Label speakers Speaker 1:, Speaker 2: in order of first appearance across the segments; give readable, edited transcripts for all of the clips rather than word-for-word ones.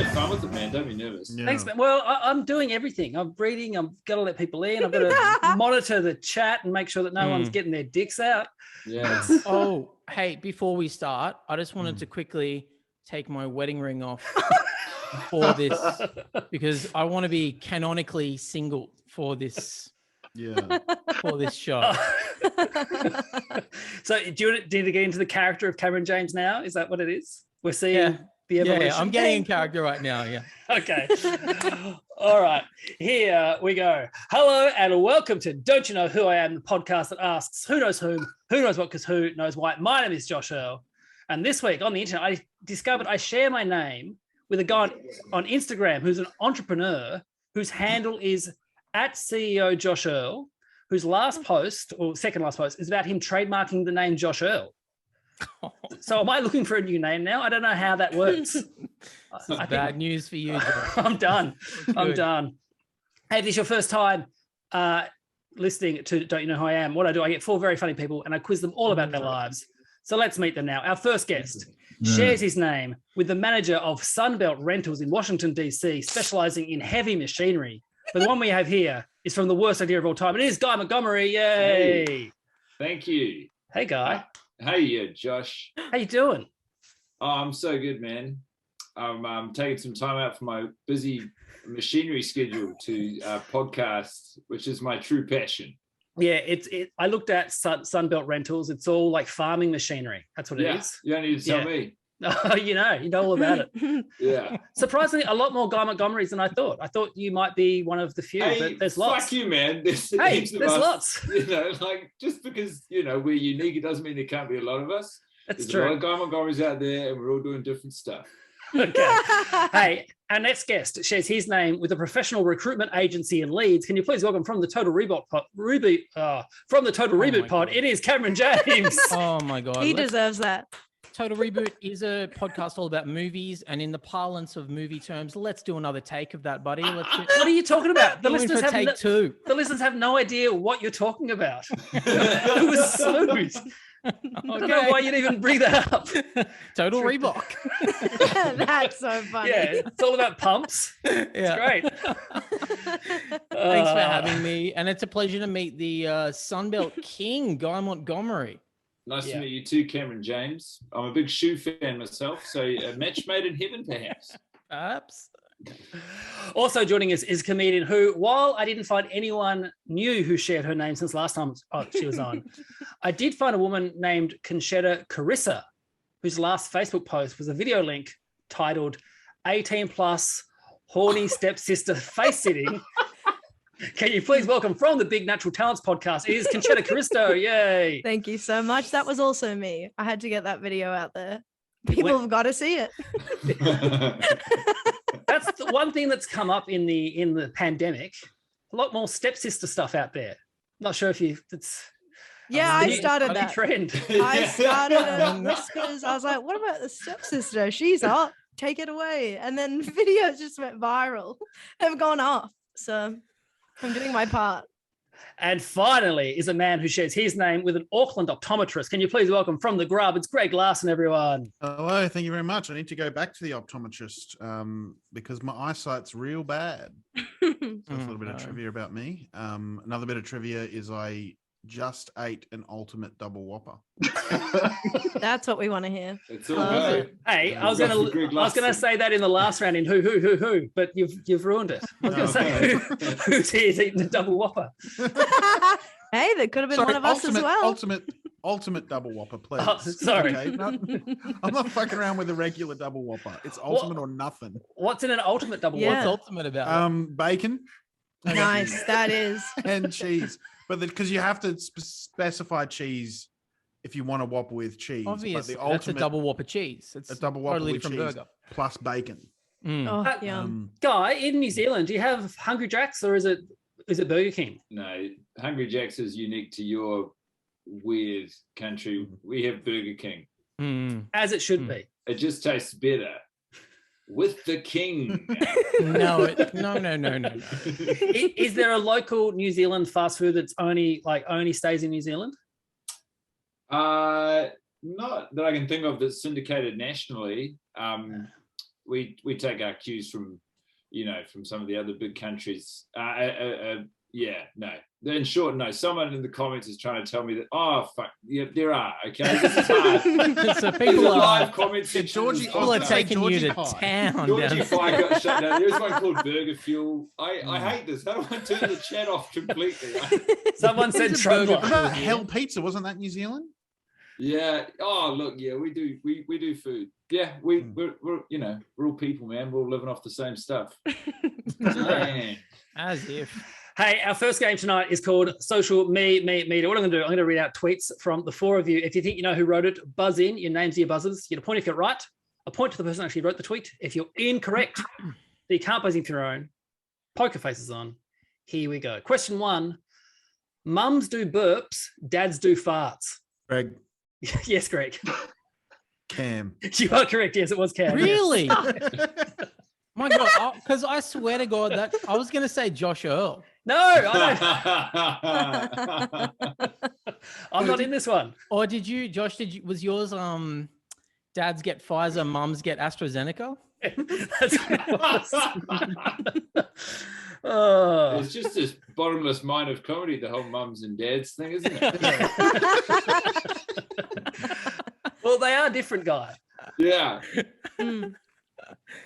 Speaker 1: have fun with it, man. Don't be nervous.
Speaker 2: Yeah.
Speaker 3: Thanks, man. Well, I'm doing everything. I'm reading. I've got to let people in. I've got to monitor the chat and make sure that no one's getting their dicks out.
Speaker 1: Yeah.
Speaker 4: Oh, hey, before we start, I just wanted to quickly take my wedding ring off for this because I want to be canonically single for this.
Speaker 2: Yeah.
Speaker 4: For this show.
Speaker 3: So do you need to get into the character of Cameron James now? Is that what it is? We're seeing the evolution.
Speaker 4: Yeah, I'm getting in character right now. Yeah.
Speaker 3: Okay. All right. Here we go. Hello and welcome to Don't You Know Who I Am, the podcast that asks who knows whom, who knows what, because who knows why. My name is Josh Earl. And this week on the internet, I discovered I share my name with a guy on Instagram who's an entrepreneur whose handle is at CEO Josh Earl, whose last post or second last post is about him trademarking the name Josh Earl. So am I looking for a new name now? I don't know how that works.
Speaker 4: Bad news for you, Josh.
Speaker 3: I'm done. I'm done. Hey, if this is your first time listening to Don't You Know Who I Am, what I do, I get 4 very funny people and I quiz them all about their lives. So let's meet them now. Our first guest shares his name with the manager of Sunbelt Rentals in Washington, D.C., specializing in heavy machinery. But the one we have here is from the worst idea of all time. It is Guy Montgomery. Yay.
Speaker 1: Hey, thank you.
Speaker 3: Hey, Guy.
Speaker 1: Hey, Josh.
Speaker 3: How you doing?
Speaker 1: Oh, I'm so good, man. I'm taking some time out from my busy machinery schedule to podcast, which is my true passion.
Speaker 3: Yeah, I looked at Sunbelt Rentals. It's all like farming machinery. That's what it is.
Speaker 1: You don't need to tell me.
Speaker 3: You know all about it.
Speaker 1: Yeah.
Speaker 3: Surprisingly, a lot more Guy Montgomerys than I thought. I thought you might be one of the few, but there's lots.
Speaker 1: Fuck you, man. There's
Speaker 3: lots.
Speaker 1: You know, like just because, we're unique, it doesn't mean there can't be a lot of us.
Speaker 3: That's
Speaker 1: There's
Speaker 3: true.
Speaker 1: a lot of Guy Montgomerys out there and we're all doing different stuff.
Speaker 3: Okay. Hey, our next guest shares his name with a professional recruitment agency in Leeds. Can you please welcome from the Total Reboot pod, it is Cameron James.
Speaker 4: Oh my God.
Speaker 5: He deserves that.
Speaker 4: Total Reboot is a podcast all about movies, and in the parlance of movie terms, let's do another take of that, buddy.
Speaker 3: What are you talking about? The listeners have
Speaker 4: take 2.
Speaker 3: The listeners have no idea what you're talking about. It was smooth. I don't know why you'd even bring that up.
Speaker 4: Total Reebok.
Speaker 5: That's so funny.
Speaker 3: Yeah, it's all about pumps. It's great.
Speaker 4: Thanks for having me, and it's a pleasure to meet the Sunbelt King, Guy Montgomery.
Speaker 1: Nice to meet you too, Cameron James. I'm a big shoe fan myself, so a match made in heaven, perhaps.
Speaker 4: Perhaps.
Speaker 3: Also joining us is a comedian who, while I didn't find anyone new who shared her name since last time she was on, I did find a woman named Concetta Caristo, whose last Facebook post was a video link titled 18 plus horny stepsister face sitting. Can you please welcome from the Big Natural Talents podcast, it is Concetta Caristo. Yay.
Speaker 5: Thank you so much. That was also me. I had to get that video out there. People have got to see it.
Speaker 3: That's the one thing that's come up in the pandemic. A lot more stepsister stuff out there. Not sure if
Speaker 5: I started that
Speaker 3: trend.
Speaker 5: I started Whispers. I was like, what about the stepsister? She's hot. Take it away. And then videos just went viral. They've gone off. So I'm doing my part.
Speaker 3: And finally is a man who shares his name with an Auckland optometrist. Can you please welcome from the Grub? It's Greg Larsen, everyone.
Speaker 2: Hello, thank you very much. I need to go back to the optometrist because my eyesight's real bad. So that's a little bit of trivia about me. Another bit of trivia is I just ate an ultimate double whopper.
Speaker 5: That's what we want to hear.
Speaker 1: It's all good.
Speaker 3: Hey, I was gonna say that in the last round in who, but you've ruined it. I was gonna say who's here's eating the double whopper.
Speaker 5: Hey, that could have been one of us as well.
Speaker 2: Ultimate double whopper, please.
Speaker 3: Oh, sorry.
Speaker 2: Okay? I'm not fucking around with a regular double whopper. It's ultimate or nothing.
Speaker 3: What's in an ultimate double
Speaker 5: Yeah.
Speaker 3: whopper?
Speaker 4: What's ultimate about it?
Speaker 2: Bacon.
Speaker 5: Nice, that is.
Speaker 2: And cheese. But because you have to specify cheese if you want a Whopper with cheese.
Speaker 4: Obviously,
Speaker 2: but the
Speaker 4: that's a double Whopper cheese. It's
Speaker 2: a double Whopper
Speaker 4: totally
Speaker 2: with
Speaker 4: different
Speaker 2: cheese
Speaker 4: burger.
Speaker 2: plus bacon.
Speaker 5: Oh, yum.
Speaker 3: Guy, in New Zealand, do you have Hungry Jack's or is it Burger King?
Speaker 1: No, Hungry Jack's is unique to your weird country. We have Burger King.
Speaker 3: As it should be.
Speaker 1: It just tastes better with the king.
Speaker 4: No.
Speaker 3: Is there a local New Zealand fast food that's only stays in New Zealand?
Speaker 1: Not that I can think of that's syndicated nationally. we take our cues from, from some of the other big countries. Yeah, no. In short, no. Someone in the comments is trying to tell me that. Oh, fuck. Yeah, there are. Okay, this is hard.
Speaker 4: So people are
Speaker 1: live comments.
Speaker 2: Georgie,
Speaker 4: people are taking you to town.
Speaker 1: Georgie Pie got shut down. There's one called Burger Fuel. I hate this. How do I turn the chat off completely?
Speaker 3: Someone said Trundler.
Speaker 2: What about Hell Pizza? Wasn't that New Zealand?
Speaker 1: Yeah. Oh, look. Yeah, we do food. Yeah, we're we're all people, man. We're all living off the same stuff. Man.
Speaker 4: As if.
Speaker 3: Hey, our first game tonight is called Social Media. What I'm going to do, I'm going to read out tweets from the four of you. If you think you know who wrote it, buzz in. Your names are your buzzers. You get a point if you're right. A point to the person who actually wrote the tweet. If you're incorrect, you can't buzz in for your own. Poker faces on. Here we go. Question 1. Mums do burps, dads do farts.
Speaker 2: Greg.
Speaker 3: Yes, Greg.
Speaker 2: Cam.
Speaker 3: You are correct. Yes, it was Cam.
Speaker 4: Really? My God, because I swear to God that I was going to say Josh Earl.
Speaker 3: No, I don't. I'm not in this one.
Speaker 4: Or did you, Josh? Was yours? Dads get Pfizer, mums get AstraZeneca.
Speaker 3: That's what it was.
Speaker 1: It's just this bottomless mine of comedy, the whole mums and dads thing, isn't it?
Speaker 3: Well, they are different, guy.
Speaker 1: Yeah.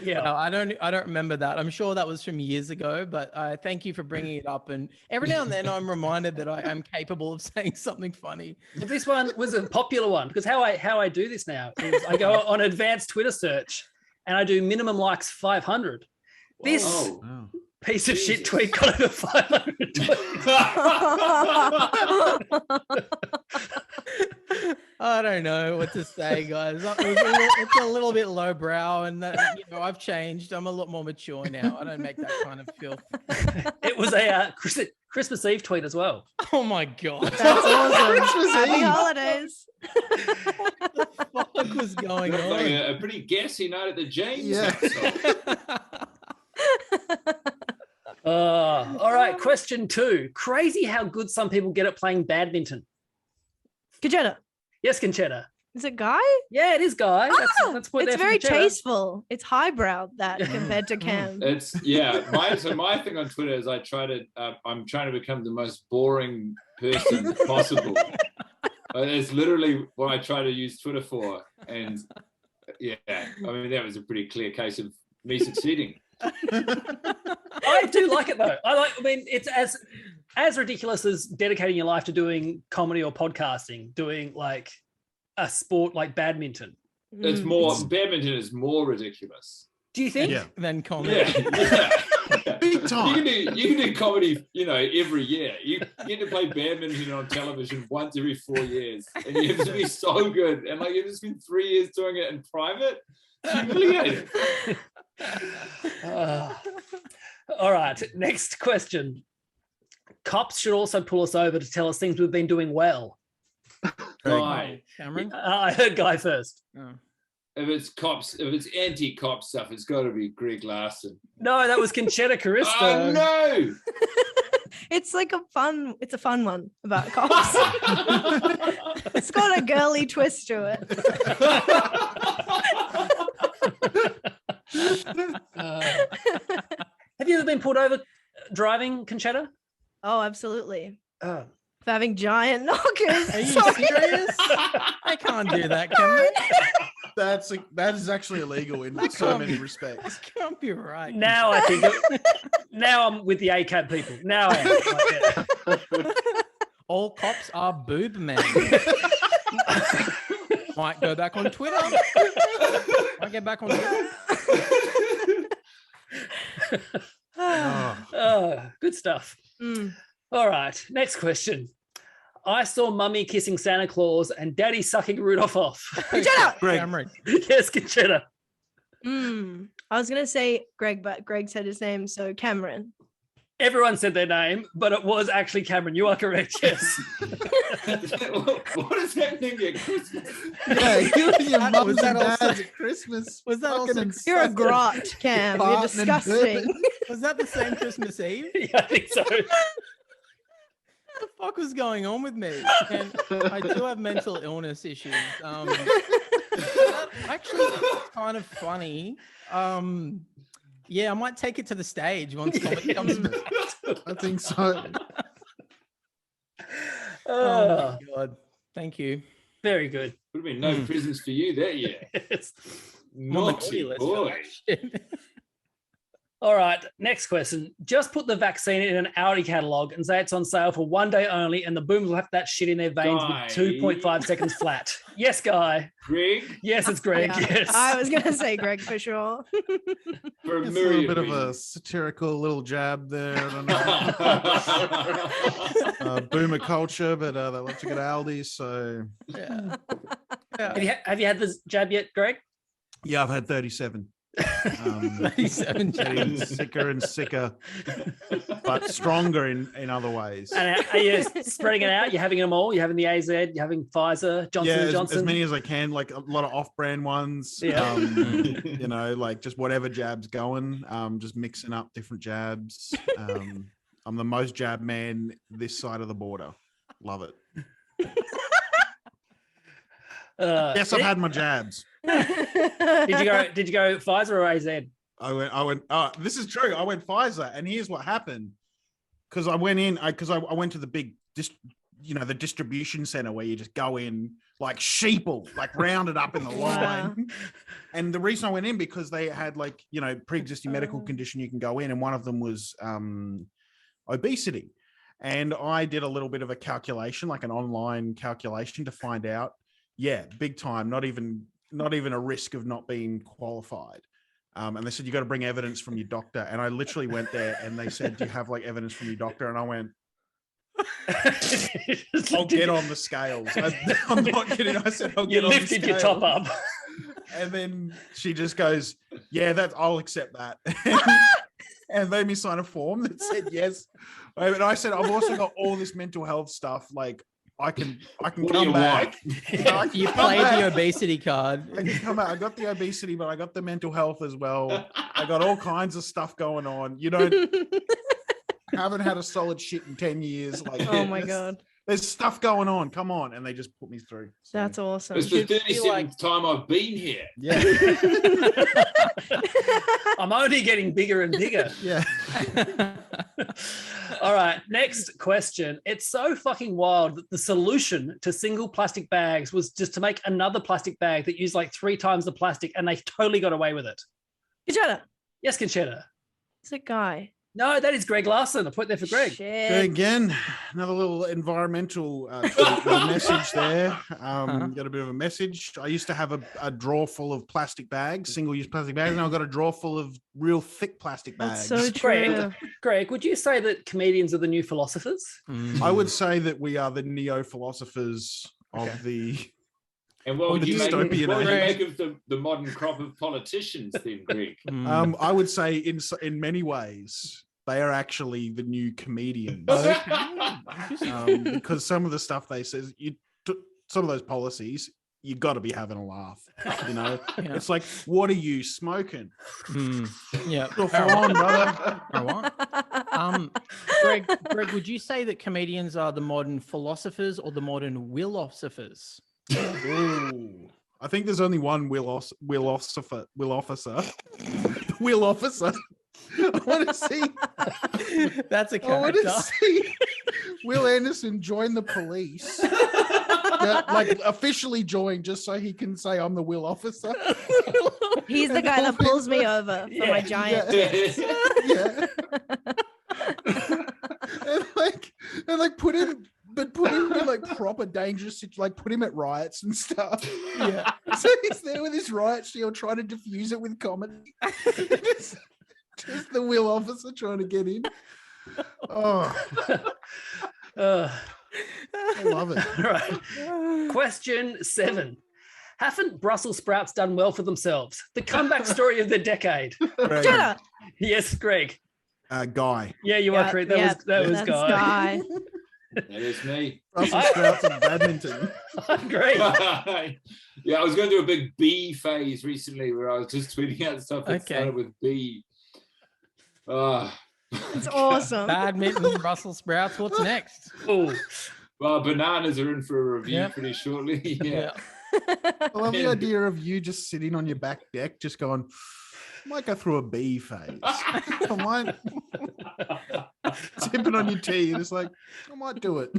Speaker 3: Yeah,
Speaker 4: No, I don't remember that. I'm sure that was from years ago, but thank you for bringing it up. And every now and then I'm reminded that I am capable of saying something funny.
Speaker 3: But this one was a popular one because how I do this now is I go on advanced Twitter search and I do minimum likes 500. This piece of shit tweet got over 500
Speaker 4: I don't know what to say, guys. It's a little bit lowbrow, and I've changed. I'm a lot more mature now. I don't make that kind of filth.
Speaker 3: It was a Christmas Eve tweet as well.
Speaker 4: Oh my God.
Speaker 5: That's awesome. Happy holidays.
Speaker 4: What the fuck was going on?
Speaker 1: Like a pretty gassy night at the James.
Speaker 2: Yeah.
Speaker 3: All right, question 2. Crazy how good some people get at playing badminton.
Speaker 5: Concetta.
Speaker 3: Yes, Concetta.
Speaker 5: Is it Guy?
Speaker 3: Yeah, it is Guy. That's what
Speaker 5: it's very tasteful. It's highbrow that compared to Cam.
Speaker 1: It's my thing on Twitter is I'm trying to become the most boring person possible. It's literally what I try to use Twitter for. And yeah, I mean, that was a pretty clear case of me succeeding.
Speaker 3: I do like it though. I mean, it's as ridiculous as dedicating your life to doing comedy or podcasting, doing like a sport like badminton.
Speaker 1: It's more badminton is more ridiculous.
Speaker 3: Do you think?
Speaker 2: Yeah.
Speaker 4: Than comedy.
Speaker 1: Yeah.
Speaker 2: Big time.
Speaker 1: You can do comedy, every year. You get to play badminton on television once every 4 years, and you have to be so good. And like you've just been 3 years doing it in private. It's humiliating.
Speaker 3: All right, next question. Cops should also pull us over to tell us things we've been doing well.
Speaker 1: Guy.
Speaker 4: Cameron?
Speaker 3: I heard Guy first.
Speaker 4: Oh.
Speaker 1: If it's anti-cop stuff, it's got to be Greg Larsen.
Speaker 3: No, that was Concetta Caristo.
Speaker 1: Oh no!
Speaker 5: It's like a fun one about cops. It's got a girly twist to it.
Speaker 3: Have you ever been pulled over driving, Concetta?
Speaker 5: Oh, absolutely.
Speaker 3: Oh.
Speaker 5: For having giant knockers.
Speaker 4: Are you
Speaker 5: Sorry.
Speaker 4: serious? I can't do that, Cameron.
Speaker 2: That is actually illegal in so many respects.
Speaker 4: That can't be right.
Speaker 3: Now I think. Now I'm with the ACAB people. Now I am. Like, yeah.
Speaker 4: All cops are boob men. Might go back on Twitter. Might get back on Twitter.
Speaker 3: Good stuff.
Speaker 5: Mm.
Speaker 3: All right, next question. I saw Mummy kissing Santa Claus and Daddy sucking Rudolph off.
Speaker 5: Concetta!
Speaker 2: Greg.
Speaker 4: Cameron.
Speaker 3: Yes, Concetta.
Speaker 5: I was gonna say Greg, but Greg said his name, so Cameron.
Speaker 3: Everyone said their name, but it was actually Cameron. You are correct, yes.
Speaker 1: What is happening at Christmas?
Speaker 2: Yeah, you and your mums
Speaker 4: Was
Speaker 2: and
Speaker 4: that also-
Speaker 2: dads at Christmas.
Speaker 4: Was that
Speaker 2: Fucking
Speaker 4: also-
Speaker 5: You're a
Speaker 2: disgusting.
Speaker 5: grot, Cam. You're
Speaker 2: Farting and
Speaker 5: disgusting.
Speaker 2: burping.
Speaker 4: Was that the same Christmas Eve?
Speaker 3: Yeah, I think so.
Speaker 4: What the fuck was going on with me? And I do have mental illness issues. Actually, it's kind of funny. Yeah, I might take it to the stage once comedy comes back.
Speaker 2: I think so.
Speaker 4: Oh my God. Thank you.
Speaker 3: Very good.
Speaker 1: Would have been no prisons for you that year.
Speaker 3: Yes.
Speaker 1: Naughty boy.
Speaker 3: All right, next question. Just put the vaccine in an Audi catalogue and say it's on sale for 1 day only, and the boomers will have that shit in their veins
Speaker 1: Guy.
Speaker 3: with 2.5 seconds flat. Yes, Guy.
Speaker 1: Greg,
Speaker 3: Yes, it's Greg.
Speaker 5: Yeah,
Speaker 3: Yes.
Speaker 5: I was gonna say Greg for sure.
Speaker 1: for a
Speaker 2: It's a little
Speaker 1: myriad
Speaker 2: bit of a
Speaker 1: reasons.
Speaker 2: satirical little jab there. I don't know. Boomer culture, but they love to get Aldi. So
Speaker 4: Yeah.
Speaker 3: Have you had this jab yet, Greg?
Speaker 2: yeah, I've had 37.
Speaker 4: 37
Speaker 2: Getting
Speaker 4: jabs.
Speaker 2: sicker and sicker, but stronger in other ways.
Speaker 3: And are you spreading it out? You're having them all? You're having the AZ, you're having Pfizer, Johnson
Speaker 2: Yeah,
Speaker 3: & Johnson?
Speaker 2: as many as I can, like a lot of off-brand ones.
Speaker 3: Yeah.
Speaker 2: You know, like just whatever jabs going, just mixing up different jabs. I'm the most jab man this side of the border. Love it. Yes, I've had my jabs.
Speaker 3: Did you go Pfizer or AZ?
Speaker 2: I went, this is true. I went Pfizer, and here's what happened. Because I went in, I went to the big, the distribution center where you just go in like sheeple, like rounded up in the line.
Speaker 5: Wow.
Speaker 2: And the reason I went in because they had like, pre-existing medical condition you can go in, and one of them was obesity. And I did a little bit of a calculation, like an online calculation to find out, big time, not even a risk of not being qualified. And they said, you got to bring evidence from your doctor. And I literally went there and they said, do you have like evidence from your doctor? And I went, I'll get on the scales. I'm not kidding. I said, I'll
Speaker 3: You
Speaker 2: get on the
Speaker 3: lifted your top
Speaker 2: scales.
Speaker 3: up.
Speaker 2: And then she just goes, I'll accept that. And made me sign a form that said yes. And I said, I've also got all this mental health stuff. Like I can
Speaker 1: What do
Speaker 2: come
Speaker 1: you
Speaker 2: back.
Speaker 1: want?
Speaker 4: You played the obesity card.
Speaker 2: I can come out. I got the obesity, but I got the mental health as well. I got all kinds of stuff going on. Haven't had a solid shit in 10 years. Like,
Speaker 5: Oh my God.
Speaker 2: There's stuff going on. Come on. And they just put me through. So,
Speaker 5: That's awesome.
Speaker 1: It's the
Speaker 4: Should
Speaker 1: 37th
Speaker 4: feel like-
Speaker 1: time I've been here.
Speaker 2: yeah.
Speaker 3: I'm only getting bigger and bigger.
Speaker 2: Yeah.
Speaker 3: All right, next question. It's so fucking wild that the solution to single plastic bags was just to make another plastic bag that used like 3 times the plastic, and they totally got away with it.
Speaker 5: Concetta,
Speaker 3: Yes, Concetta.
Speaker 5: it's a guy.
Speaker 3: No, that is Greg Larsen. I put there for Greg.
Speaker 2: So
Speaker 5: Shit.
Speaker 2: again, another little environmental message there. Got a bit of a message. I used to have a drawer full of plastic bags, single-use plastic bags, and I've got a drawer full of real thick plastic bags.
Speaker 5: That's so true.
Speaker 3: Greg, would you say that comedians are the new philosophers?
Speaker 2: I would say that we are the neo-philosophers of the...
Speaker 1: And what
Speaker 2: Or
Speaker 1: would
Speaker 2: the
Speaker 1: you make,
Speaker 2: dystopian
Speaker 1: what would you
Speaker 2: age.
Speaker 1: make of the modern crop of politicians then, Greg?
Speaker 2: I would say in many ways, they are actually the new comedians. Because some of the stuff they say, some of those policies, you got to be having a laugh.
Speaker 4: Yeah.
Speaker 2: It's like, what are you smoking?
Speaker 4: Yeah.
Speaker 2: You're fine, brother.
Speaker 4: Greg, would you say that comedians are the modern philosophers or the modern will-ossifiers?
Speaker 2: Ooh. I think there's only one will officer. Will officer. I want to see.
Speaker 4: That's a
Speaker 2: I want
Speaker 4: character.
Speaker 2: to see Will Anderson join the police. Like officially join, just so he can say I'm the Will officer.
Speaker 5: He's the guy that pulls me over for my giant tits.
Speaker 2: Yeah. and like put him in like proper dangerous, like put him at riots and stuff.
Speaker 4: Yeah.
Speaker 2: So he's there with his riot shield trying to diffuse it with comedy. Just the Will officer trying to get in. Oh, I love it.
Speaker 3: All right. Question 7. Haven't Brussels sprouts done well for themselves? The comeback story of the decade.
Speaker 2: Greg,
Speaker 5: Concetta.
Speaker 3: Yes, Greg.
Speaker 2: Guy.
Speaker 3: Yeah, you are correct. That was
Speaker 5: That's
Speaker 3: Guy.
Speaker 1: That is me.
Speaker 2: Russell Sprouts and badminton.
Speaker 3: Great.
Speaker 1: Yeah, I was going to do a big B phase recently where I was just tweeting out stuff that
Speaker 4: Okay.
Speaker 1: started with B.
Speaker 5: It's awesome.
Speaker 4: Badminton, Brussels sprouts. What's next?
Speaker 3: Oh,
Speaker 1: Well, bananas are in for a review
Speaker 4: Yeah.
Speaker 1: pretty shortly. Yeah.
Speaker 2: I love the
Speaker 1: Yeah.
Speaker 2: idea of you just sitting on your back deck, just going, I might go through a bee phase. I might sipping on your tea, and it's like, I might do it.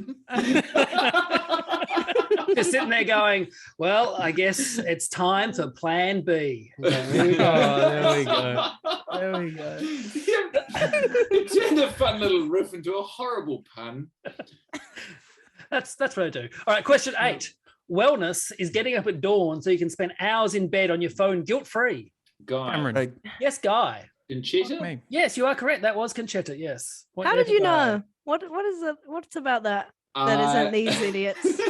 Speaker 3: just sitting there going, well, I guess it's time for plan B. There we go.
Speaker 4: Oh, there we go. There we go.
Speaker 1: You turned a fun little riff into a horrible pun.
Speaker 3: That's what I do. All right, question 8. Wellness is getting up at dawn so you can spend hours in bed on your phone guilt-free.
Speaker 1: Guy.
Speaker 4: Cameron.
Speaker 2: Like,
Speaker 3: Yes, Guy.
Speaker 1: Concetta?
Speaker 4: Me.
Speaker 3: Yes, you are correct. That was Concetta. Yes. Point
Speaker 5: How
Speaker 3: there
Speaker 5: did
Speaker 3: for
Speaker 5: you
Speaker 3: Guy.
Speaker 5: know? What is it? What's about that? That isn't these idiots.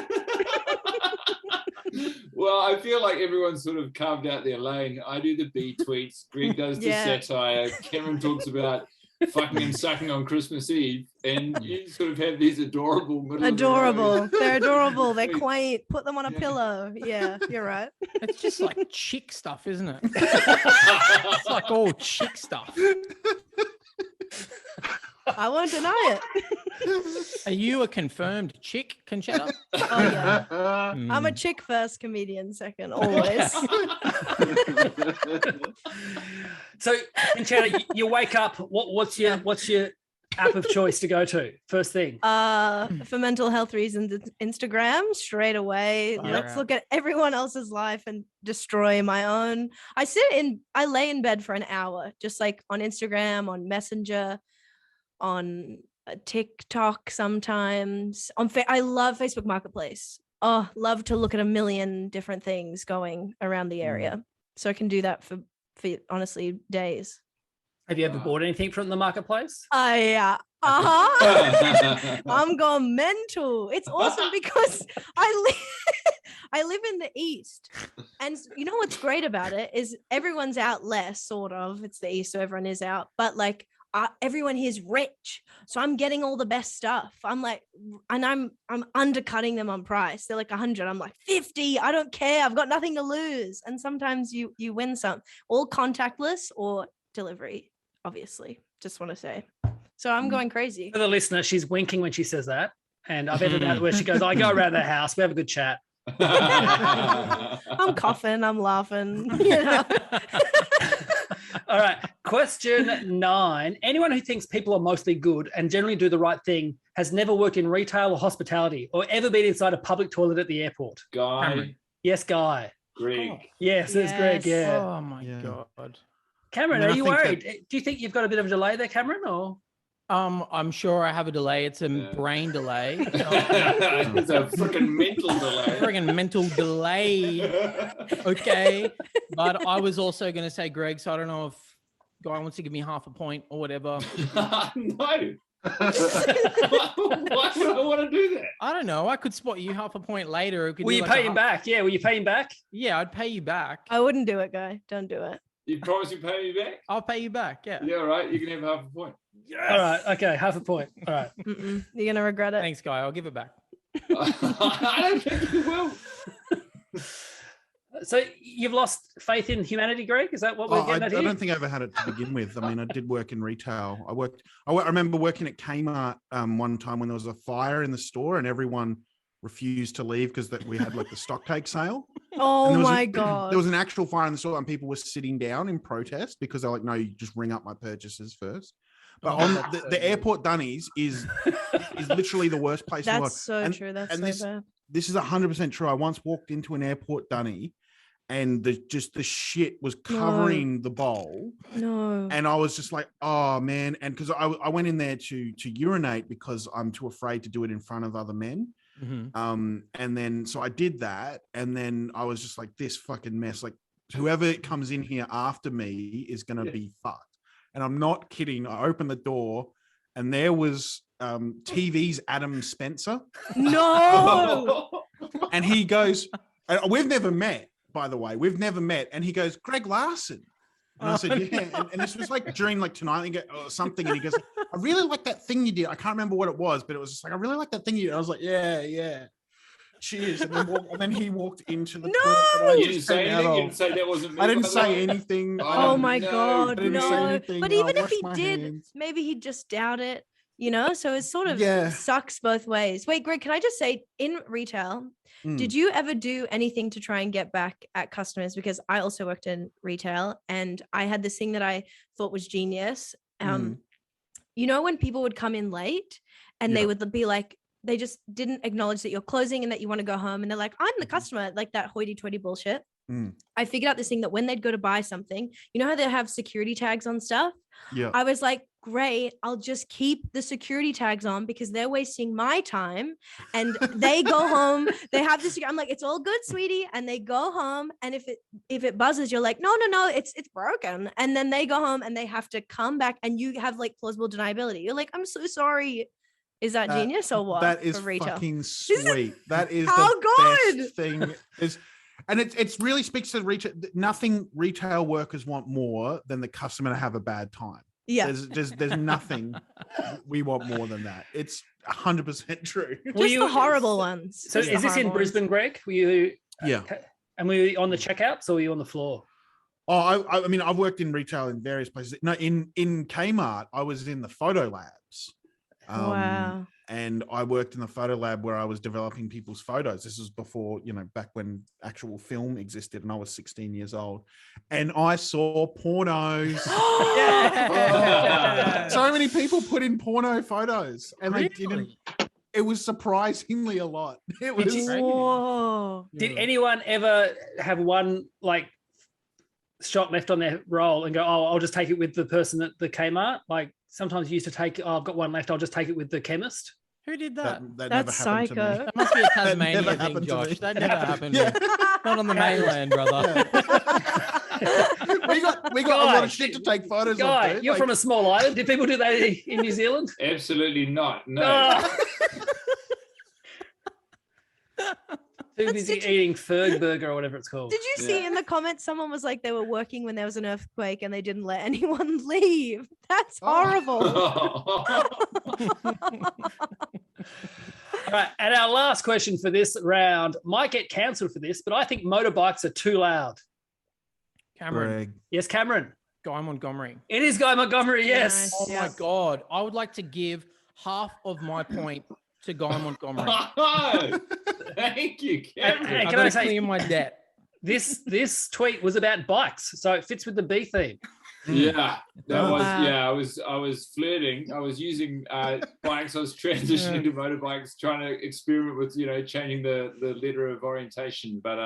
Speaker 1: Well, I feel like everyone's sort of carved out their lane. I do the B tweets. Greg does the
Speaker 5: Yeah.
Speaker 1: satire. Cameron talks about fucking and sucking on Christmas Eve, and you sort of have these adorable
Speaker 5: Adorable. They're adorable. They're
Speaker 1: Wait.
Speaker 5: quaint. Put them on a
Speaker 1: Yeah.
Speaker 5: pillow. Yeah, you're right.
Speaker 4: It's just like chick stuff, isn't it? It's like all chick stuff.
Speaker 5: I won't deny it.
Speaker 4: Are you a confirmed chick, Concetta?
Speaker 5: Oh yeah. I'm a
Speaker 4: Mm.
Speaker 5: chick first, comedian second, always.
Speaker 3: So, Concetta, you wake up. What's your app of choice to go to first thing?
Speaker 5: For mental health reasons, it's Instagram straight away.
Speaker 3: Yeah.
Speaker 5: Let's look at everyone else's life and destroy my own. I lay in bed for an hour, just like on Instagram, on Messenger, on TikTok sometimes. I love Facebook Marketplace. Oh, love to look at a million different things going around the area. So I can do that for honestly days.
Speaker 3: Have you ever bought anything from the marketplace?
Speaker 5: Yeah. Uh-huh. I'm going mental. It's awesome because I live in the East. And you know what's great about it is everyone's out less, sort of. It's the East, so everyone is out. But like everyone here is rich. So I'm getting all the best stuff. I'm like, and I'm undercutting them on price. They're like 100. I'm like 50. I don't care. I've got nothing to lose. And sometimes you win some. All contactless or delivery, obviously. Just want to say. So I'm going crazy.
Speaker 3: For the listener, she's winking when she says that. And I've edited out where she goes, I go around the house. We have a good chat.
Speaker 5: I'm coughing. I'm laughing. You know?
Speaker 3: All right. Question 9. Anyone who thinks people are mostly good and generally do the right thing has never worked in retail or hospitality or ever been inside a public toilet at the airport.
Speaker 1: Guy,
Speaker 4: Cameron.
Speaker 3: Yes, Guy.
Speaker 1: Greg.
Speaker 3: Yes, there's Greg.
Speaker 5: Yes.
Speaker 3: Yeah.
Speaker 4: Oh my
Speaker 2: Yeah.
Speaker 4: god.
Speaker 3: Cameron,
Speaker 2: I mean,
Speaker 3: are
Speaker 2: I
Speaker 3: you
Speaker 2: think
Speaker 3: worried? Do you think you've got a bit of a delay there, Cameron? Or
Speaker 4: I'm sure I have a delay. It's a
Speaker 1: Yeah.
Speaker 4: brain delay.
Speaker 1: It's a freaking mental delay.
Speaker 4: Friggin' mental delay. Okay. But I was also going to say Greg, so I don't know if Guy wants to give me half a point or whatever.
Speaker 1: No. Why would I want to do that?
Speaker 4: I don't know. I could spot you half a point later. It could
Speaker 3: will
Speaker 4: be
Speaker 3: you
Speaker 4: like
Speaker 3: pay
Speaker 4: a
Speaker 3: him
Speaker 4: half-
Speaker 3: back? Yeah, will you pay him back?
Speaker 4: Yeah, I'd pay you back.
Speaker 5: I wouldn't do it, guy. Don't do it.
Speaker 1: You promise you pay me back?
Speaker 4: I'll pay you back. Yeah.
Speaker 1: Yeah, all right. You can have half a point.
Speaker 3: All right. Okay. Half a point. All right.
Speaker 5: Mm-mm. You're gonna regret it.
Speaker 4: Thanks, Guy. I'll give it back.
Speaker 1: I don't think you will.
Speaker 3: So you've lost faith in humanity, Greg? Is that what we're
Speaker 2: I
Speaker 3: getting at here?
Speaker 2: don't think I ever had it to begin with. I mean, I did work in retail. I remember working at Kmart one time when there was a fire in the store and everyone refused to leave because we had like the stock take sale.
Speaker 5: Oh
Speaker 2: And there was
Speaker 5: my
Speaker 2: a-
Speaker 5: god.
Speaker 2: There was an actual fire in the store and people were sitting down in protest because they're like, no, you just ring up my purchases first. But
Speaker 4: Oh,
Speaker 2: on
Speaker 4: that's so
Speaker 2: the
Speaker 4: good.
Speaker 2: airport Dunnies is literally the worst place to work.
Speaker 5: That's so
Speaker 2: And-
Speaker 5: true. That's
Speaker 2: and
Speaker 5: so
Speaker 2: this-
Speaker 5: bad.
Speaker 2: This is 100% true. I once walked into an airport Dunny and the shit was covering the bowl.
Speaker 5: No.
Speaker 2: And I was just like, oh man. And because I went in there to urinate because I'm too afraid to do it in front of other men.
Speaker 4: Mhm.
Speaker 2: And then so I did that, and then I was just like, this fucking mess. Like whoever comes in here after me is gonna be fucked. And I'm not kidding. I opened the door, and there was TV's Adam Spencer,
Speaker 5: No.
Speaker 2: and he goes, and we've never met, by the way, we've never met. And he goes, Greg Larsen. And I said, yeah. And this was like during like tonight or something. And he goes, I really like that thing you did. I can't remember what it was, but it was just like, I really like that thing you did. I was like, yeah. cheers, and then he walked into the
Speaker 5: No!
Speaker 2: toilet that I
Speaker 1: You
Speaker 2: just
Speaker 1: didn't say
Speaker 2: came out
Speaker 1: anything. You
Speaker 2: of.
Speaker 1: didn't say that wasn't me.
Speaker 2: I didn't
Speaker 1: by the
Speaker 2: say
Speaker 1: way.
Speaker 2: anything.
Speaker 5: Oh my
Speaker 1: no,
Speaker 5: God,
Speaker 2: I didn't say
Speaker 5: no.
Speaker 2: anything.
Speaker 5: But
Speaker 2: I'll
Speaker 5: even if
Speaker 2: wash
Speaker 5: he
Speaker 2: my
Speaker 5: did,
Speaker 2: hands.
Speaker 5: maybe he'd just doubt it, you know? So it sort of
Speaker 2: Yeah.
Speaker 5: sucks both ways. Wait, Greg, can I just say, in retail, did you ever do anything to try and get back at customers? Because I also worked in retail and I had this thing that I thought was genius. You know, when people would come in late and they would be like, they just didn't acknowledge that you're closing and that you want to go home. And they're like, I'm the customer, like that hoity-toity bullshit. I figured out this thing that when they'd go to buy something, you know how they have security tags on stuff?
Speaker 2: Yeah.
Speaker 5: I was like, great, I'll just keep the security tags on because they're wasting my time. And they go home, they have this, I'm like, it's all good, sweetie. And they go home. And if it buzzes, you're like, no, it's broken. And then they go home and they have to come back and you have like plausible deniability. You're like, I'm so sorry. Is that genius or what?
Speaker 2: That is
Speaker 5: for retail?
Speaker 2: fucking sweet. That is
Speaker 5: How
Speaker 2: the
Speaker 5: good?
Speaker 2: best thing. And it really speaks to retail. Nothing retail workers want more than the customer to have a bad time.
Speaker 5: Yeah.
Speaker 2: There's nothing we want more than that. It's 100% true.
Speaker 5: Just the horrible ones.
Speaker 3: So
Speaker 5: Just the
Speaker 3: is this in
Speaker 5: horrible
Speaker 3: Brisbane,
Speaker 5: ones.
Speaker 3: Greg? Were you?
Speaker 2: Yeah.
Speaker 3: And were you on the checkouts or were you on the floor?
Speaker 2: Oh, I mean, I've worked in retail in various places. No, in Kmart, I was in the photo labs.
Speaker 5: Wow.
Speaker 2: And I worked in the photo lab where I was developing people's photos. This was before, back when actual film existed, and I was 16 years old. And I saw pornos. So many people put in porno photos, and they didn't. It was surprisingly a lot. It was.
Speaker 5: Whoa.
Speaker 3: Did anyone ever have one like shot left on their roll and go, oh, I'll just take it with the person at the Kmart? Like sometimes you used to take, oh, I've got one left, I'll just take it with the chemist.
Speaker 4: Who did that?
Speaker 2: That
Speaker 5: That's
Speaker 2: never happened to
Speaker 5: psycho.
Speaker 2: me.
Speaker 4: That must be a
Speaker 2: That never
Speaker 4: Tasmania thing,
Speaker 2: happened to me.
Speaker 4: Josh. That never happened.
Speaker 2: Yeah.
Speaker 4: Not on the mainland, brother.
Speaker 2: We got a lot of shit to take photos
Speaker 3: Guy,
Speaker 2: of. Dude.
Speaker 3: you're from a small island. Did people do that in New Zealand?
Speaker 1: Absolutely not. No.
Speaker 3: Oh. Too busy eating Ferg burger or whatever it's called.
Speaker 5: Did you see in the comments someone was like they were working when there was an earthquake and they didn't let anyone leave? That's horrible.
Speaker 3: All right, and our last question for this round might get cancelled for this, but I think motorbikes are too loud.
Speaker 4: Cameron.
Speaker 2: Greg.
Speaker 3: Yes, Cameron.
Speaker 4: Guy Montgomery.
Speaker 3: It is Guy Montgomery, yes.
Speaker 4: Oh my God. I would like to give half of my point to Guy Montgomery.
Speaker 1: Oh, thank you, Cameron.
Speaker 3: And
Speaker 4: I've
Speaker 3: can
Speaker 4: got
Speaker 3: I
Speaker 4: to
Speaker 3: say,
Speaker 4: clear my debt.
Speaker 3: this tweet was about bikes, so it fits with the B theme.
Speaker 1: Yeah, that was
Speaker 5: Wow.
Speaker 1: yeah. I was flirting. I was using bikes. I was transitioning to motorbikes, trying to experiment with changing the letter of orientation. But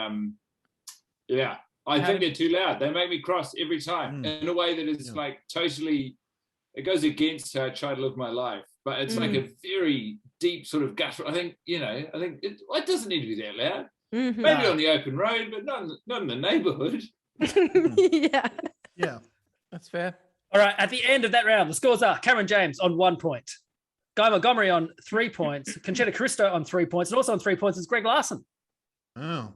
Speaker 1: yeah, I think they're too loud. They make me cross every time in a way that is like totally. It goes against how I try to live my life. But it's like a very deep sort of gut. I think it doesn't need to be that loud.
Speaker 5: Mhm.
Speaker 1: Maybe on the open road, but not in the neighborhood.
Speaker 5: Yeah.
Speaker 4: That's fair.
Speaker 3: All right, at the end of that round, the scores are Cameron James on 1 point, Guy Montgomery on 3 points, Concetta Caristo on 3 points, and also on 3 points is Greg Larsen.
Speaker 2: Oh,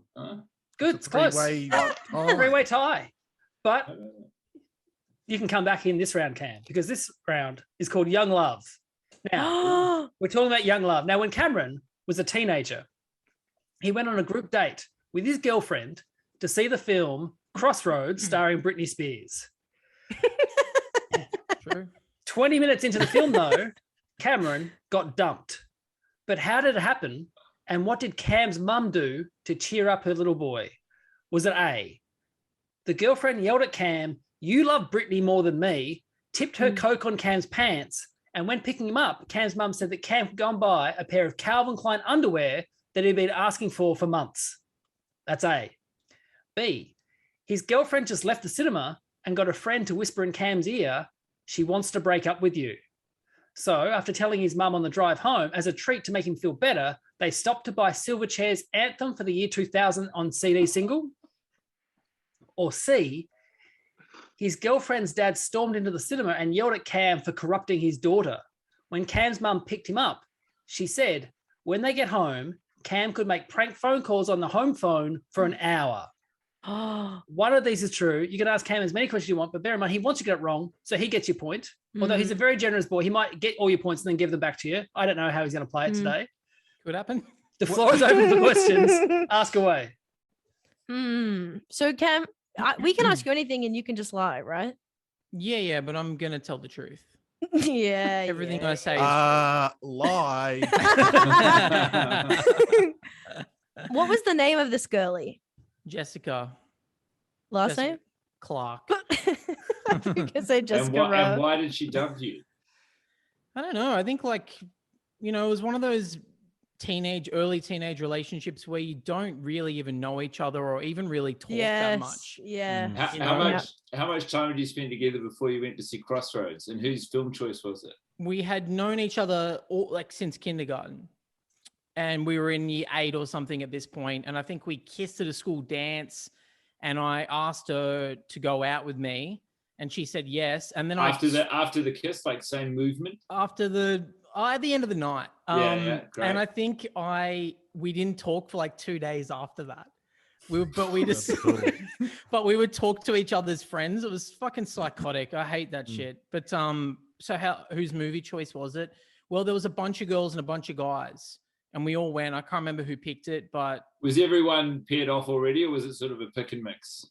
Speaker 3: Good, it's close. Three-way tie. But you can come back in this round, Cam, because this round is called Young Love. Now, we're talking about young love. Now, when Cameron was a teenager, he went on a group date with his girlfriend to see the film Crossroads starring Britney Spears.
Speaker 4: True.
Speaker 3: 20 minutes into the film, though, Cameron got dumped. But how did it happen? And what did Cam's mum do to cheer up her little boy? Was it A, the girlfriend yelled at Cam, "You love Britney more than me," tipped her Coke on Cam's pants, and when picking him up, Cam's mum said that Cam had gone buy a pair of Calvin Klein underwear that he'd been asking for months? That's A. B, his girlfriend just left the cinema and got a friend to whisper in Cam's ear, "She wants to break up with you." So after telling his mum on the drive home, as a treat to make him feel better, they stopped to buy Silverchair's Anthem for the year 2000 on CD single. Or C, his girlfriend's dad stormed into the cinema and yelled at Cam for corrupting his daughter. When Cam's mum picked him up, she said, when they get home, Cam could make prank phone calls on the home phone for an hour. One of these is true. You can ask Cam as many questions you want, but bear in mind, he wants to get it wrong, so he gets your point. Although he's a very generous boy, he might get all your points and then give them back to you. I don't know how he's going to play it today.
Speaker 4: Could happen.
Speaker 3: The floor is open for questions. Ask away.
Speaker 5: So Cam, we can ask you anything and you can just lie, right?
Speaker 4: Yeah, but I'm gonna tell the truth.
Speaker 5: Yeah.
Speaker 4: Everything I say is
Speaker 2: Lie.
Speaker 5: What was the name of this girlie?
Speaker 4: Jessica
Speaker 5: Last name?
Speaker 4: Clark.
Speaker 5: You can say Jessica.
Speaker 1: And why did she dub you?
Speaker 4: I don't know. I think it was one of those early teenage relationships where you don't really even know each other or even really talk that much.
Speaker 5: Yeah.
Speaker 1: How much time did you spend together before you went to see Crossroads? And whose film choice was it?
Speaker 4: We had known each other since kindergarten. And we were in year 8 or something at this point. And I think we kissed at a school dance. And I asked her to go out with me. And she said yes. And then
Speaker 1: after the kiss, like same movement?
Speaker 4: At the end of the night.
Speaker 1: Great.
Speaker 4: And I think we didn't talk for like 2 days after that. But we would talk to each other's friends. It was fucking psychotic. I hate that shit. But whose movie choice was it? Well, there was a bunch of girls and a bunch of guys, and we all went. I can't remember who picked it, but
Speaker 1: was everyone paired off already, or was it sort of a pick and mix?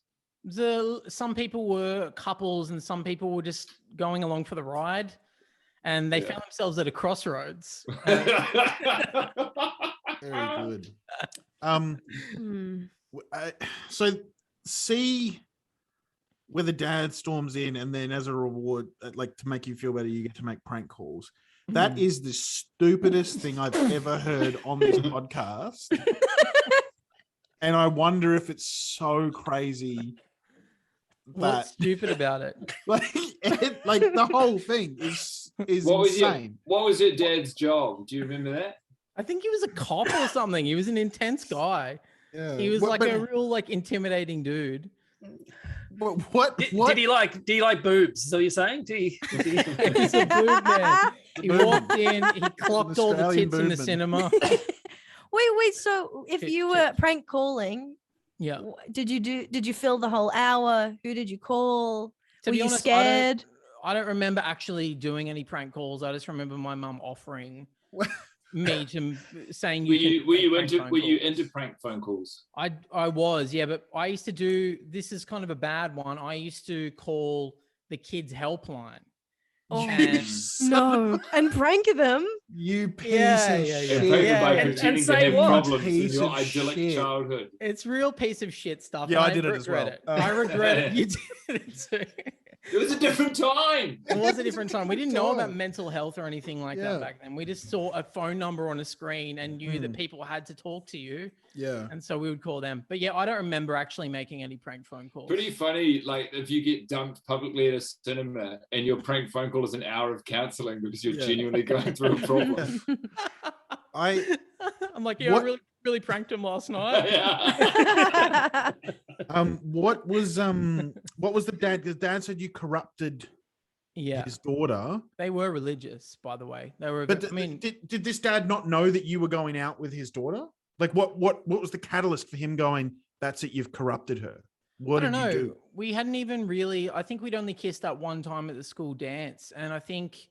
Speaker 4: Some people were couples, and some people were just going along for the ride. And they found themselves at a crossroads.
Speaker 2: Very good. So see where the dad storms in, and then as a reward, like to make you feel better, you get to make prank calls. That is the stupidest thing I've ever heard on this podcast. And I wonder if it's so crazy.
Speaker 4: What's stupid about it?
Speaker 2: Like the whole thing is insane.
Speaker 1: What was your dad's job? Do you remember that?
Speaker 4: I think he was a cop or something. He was an intense guy. Yeah. He was a real intimidating dude.
Speaker 2: What?
Speaker 3: Did he like boobs? Is that what you're saying?
Speaker 4: He's a boob man. He walked in, he clocked all the tits in the cinema.
Speaker 5: Wait. So if you were prank calling, did you fill the whole hour? Who did you call? Were you scared?
Speaker 4: I don't remember actually doing any prank calls. I just remember my mum offering me to saying
Speaker 1: were you into prank phone calls?
Speaker 4: I was, yeah, but I used to do, this is kind of a bad one. I used to call the kids helpline.
Speaker 5: Oh no! And prank them.
Speaker 2: You piece of shit.
Speaker 1: And say to have problems in your idyllic childhood.
Speaker 4: It's real piece of shit stuff.
Speaker 2: Yeah, I did it as well.
Speaker 4: I regret it. You did it too.
Speaker 1: It was a different time.
Speaker 4: It was a different time. We didn't know about mental health or anything like that back then. We just saw a phone number on a screen and knew that people had to talk to you.
Speaker 2: Yeah.
Speaker 4: And so we would call them. But yeah, I don't remember actually making any prank phone calls.
Speaker 1: Pretty funny, like if you get dumped publicly at a cinema and your prank phone call is an hour of counseling because you're genuinely going through a problem.
Speaker 4: I'm like, I really pranked him last night.
Speaker 2: What was the dad? Because dad said you corrupted his daughter.
Speaker 4: They were religious, by the way. They were.
Speaker 2: But did this dad not know that you were going out with his daughter? Like, what was the catalyst for him going, that's it, you've corrupted her? What did you do?
Speaker 4: We hadn't even really, I think we'd only kissed that one time at the school dance. And I think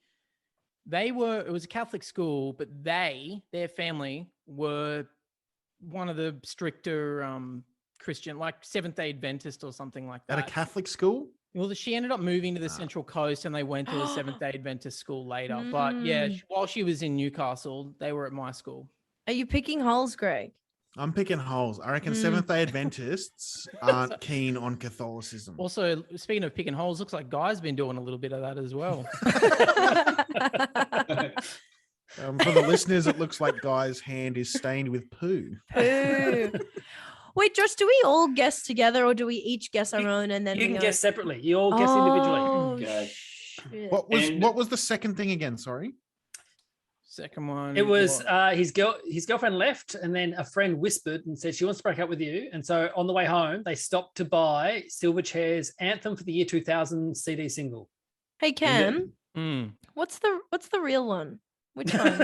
Speaker 4: it was a Catholic school, but their family were one of the stricter Christian, like Seventh-day Adventist or something like that.
Speaker 2: At a Catholic school?
Speaker 4: Well, she ended up moving to the Central Coast and they went to a Seventh-day Adventist school later. But yeah, while she was in Newcastle, they were at my school.
Speaker 5: Are you picking holes, Greg?
Speaker 2: I'm picking holes. I reckon Seventh-day Adventists aren't keen on Catholicism.
Speaker 4: Also, speaking of picking holes, looks like Guy's been doing a little bit of that as well.
Speaker 2: For the listeners, it looks like Guy's hand is stained with poo.
Speaker 5: Wait, Josh, do we all guess together or do we each guess our own and then
Speaker 3: you can guess separately? You all guess individually.
Speaker 1: Okay.
Speaker 5: Shit.
Speaker 2: What was the second thing again? Sorry.
Speaker 4: Second one.
Speaker 3: It was his girlfriend left, and then a friend whispered and said she wants to break up with you. And so on the way home, they stopped to buy Silverchair's Anthem for the Year 2000 CD single.
Speaker 5: Hey Cam, what's the real one? Which one?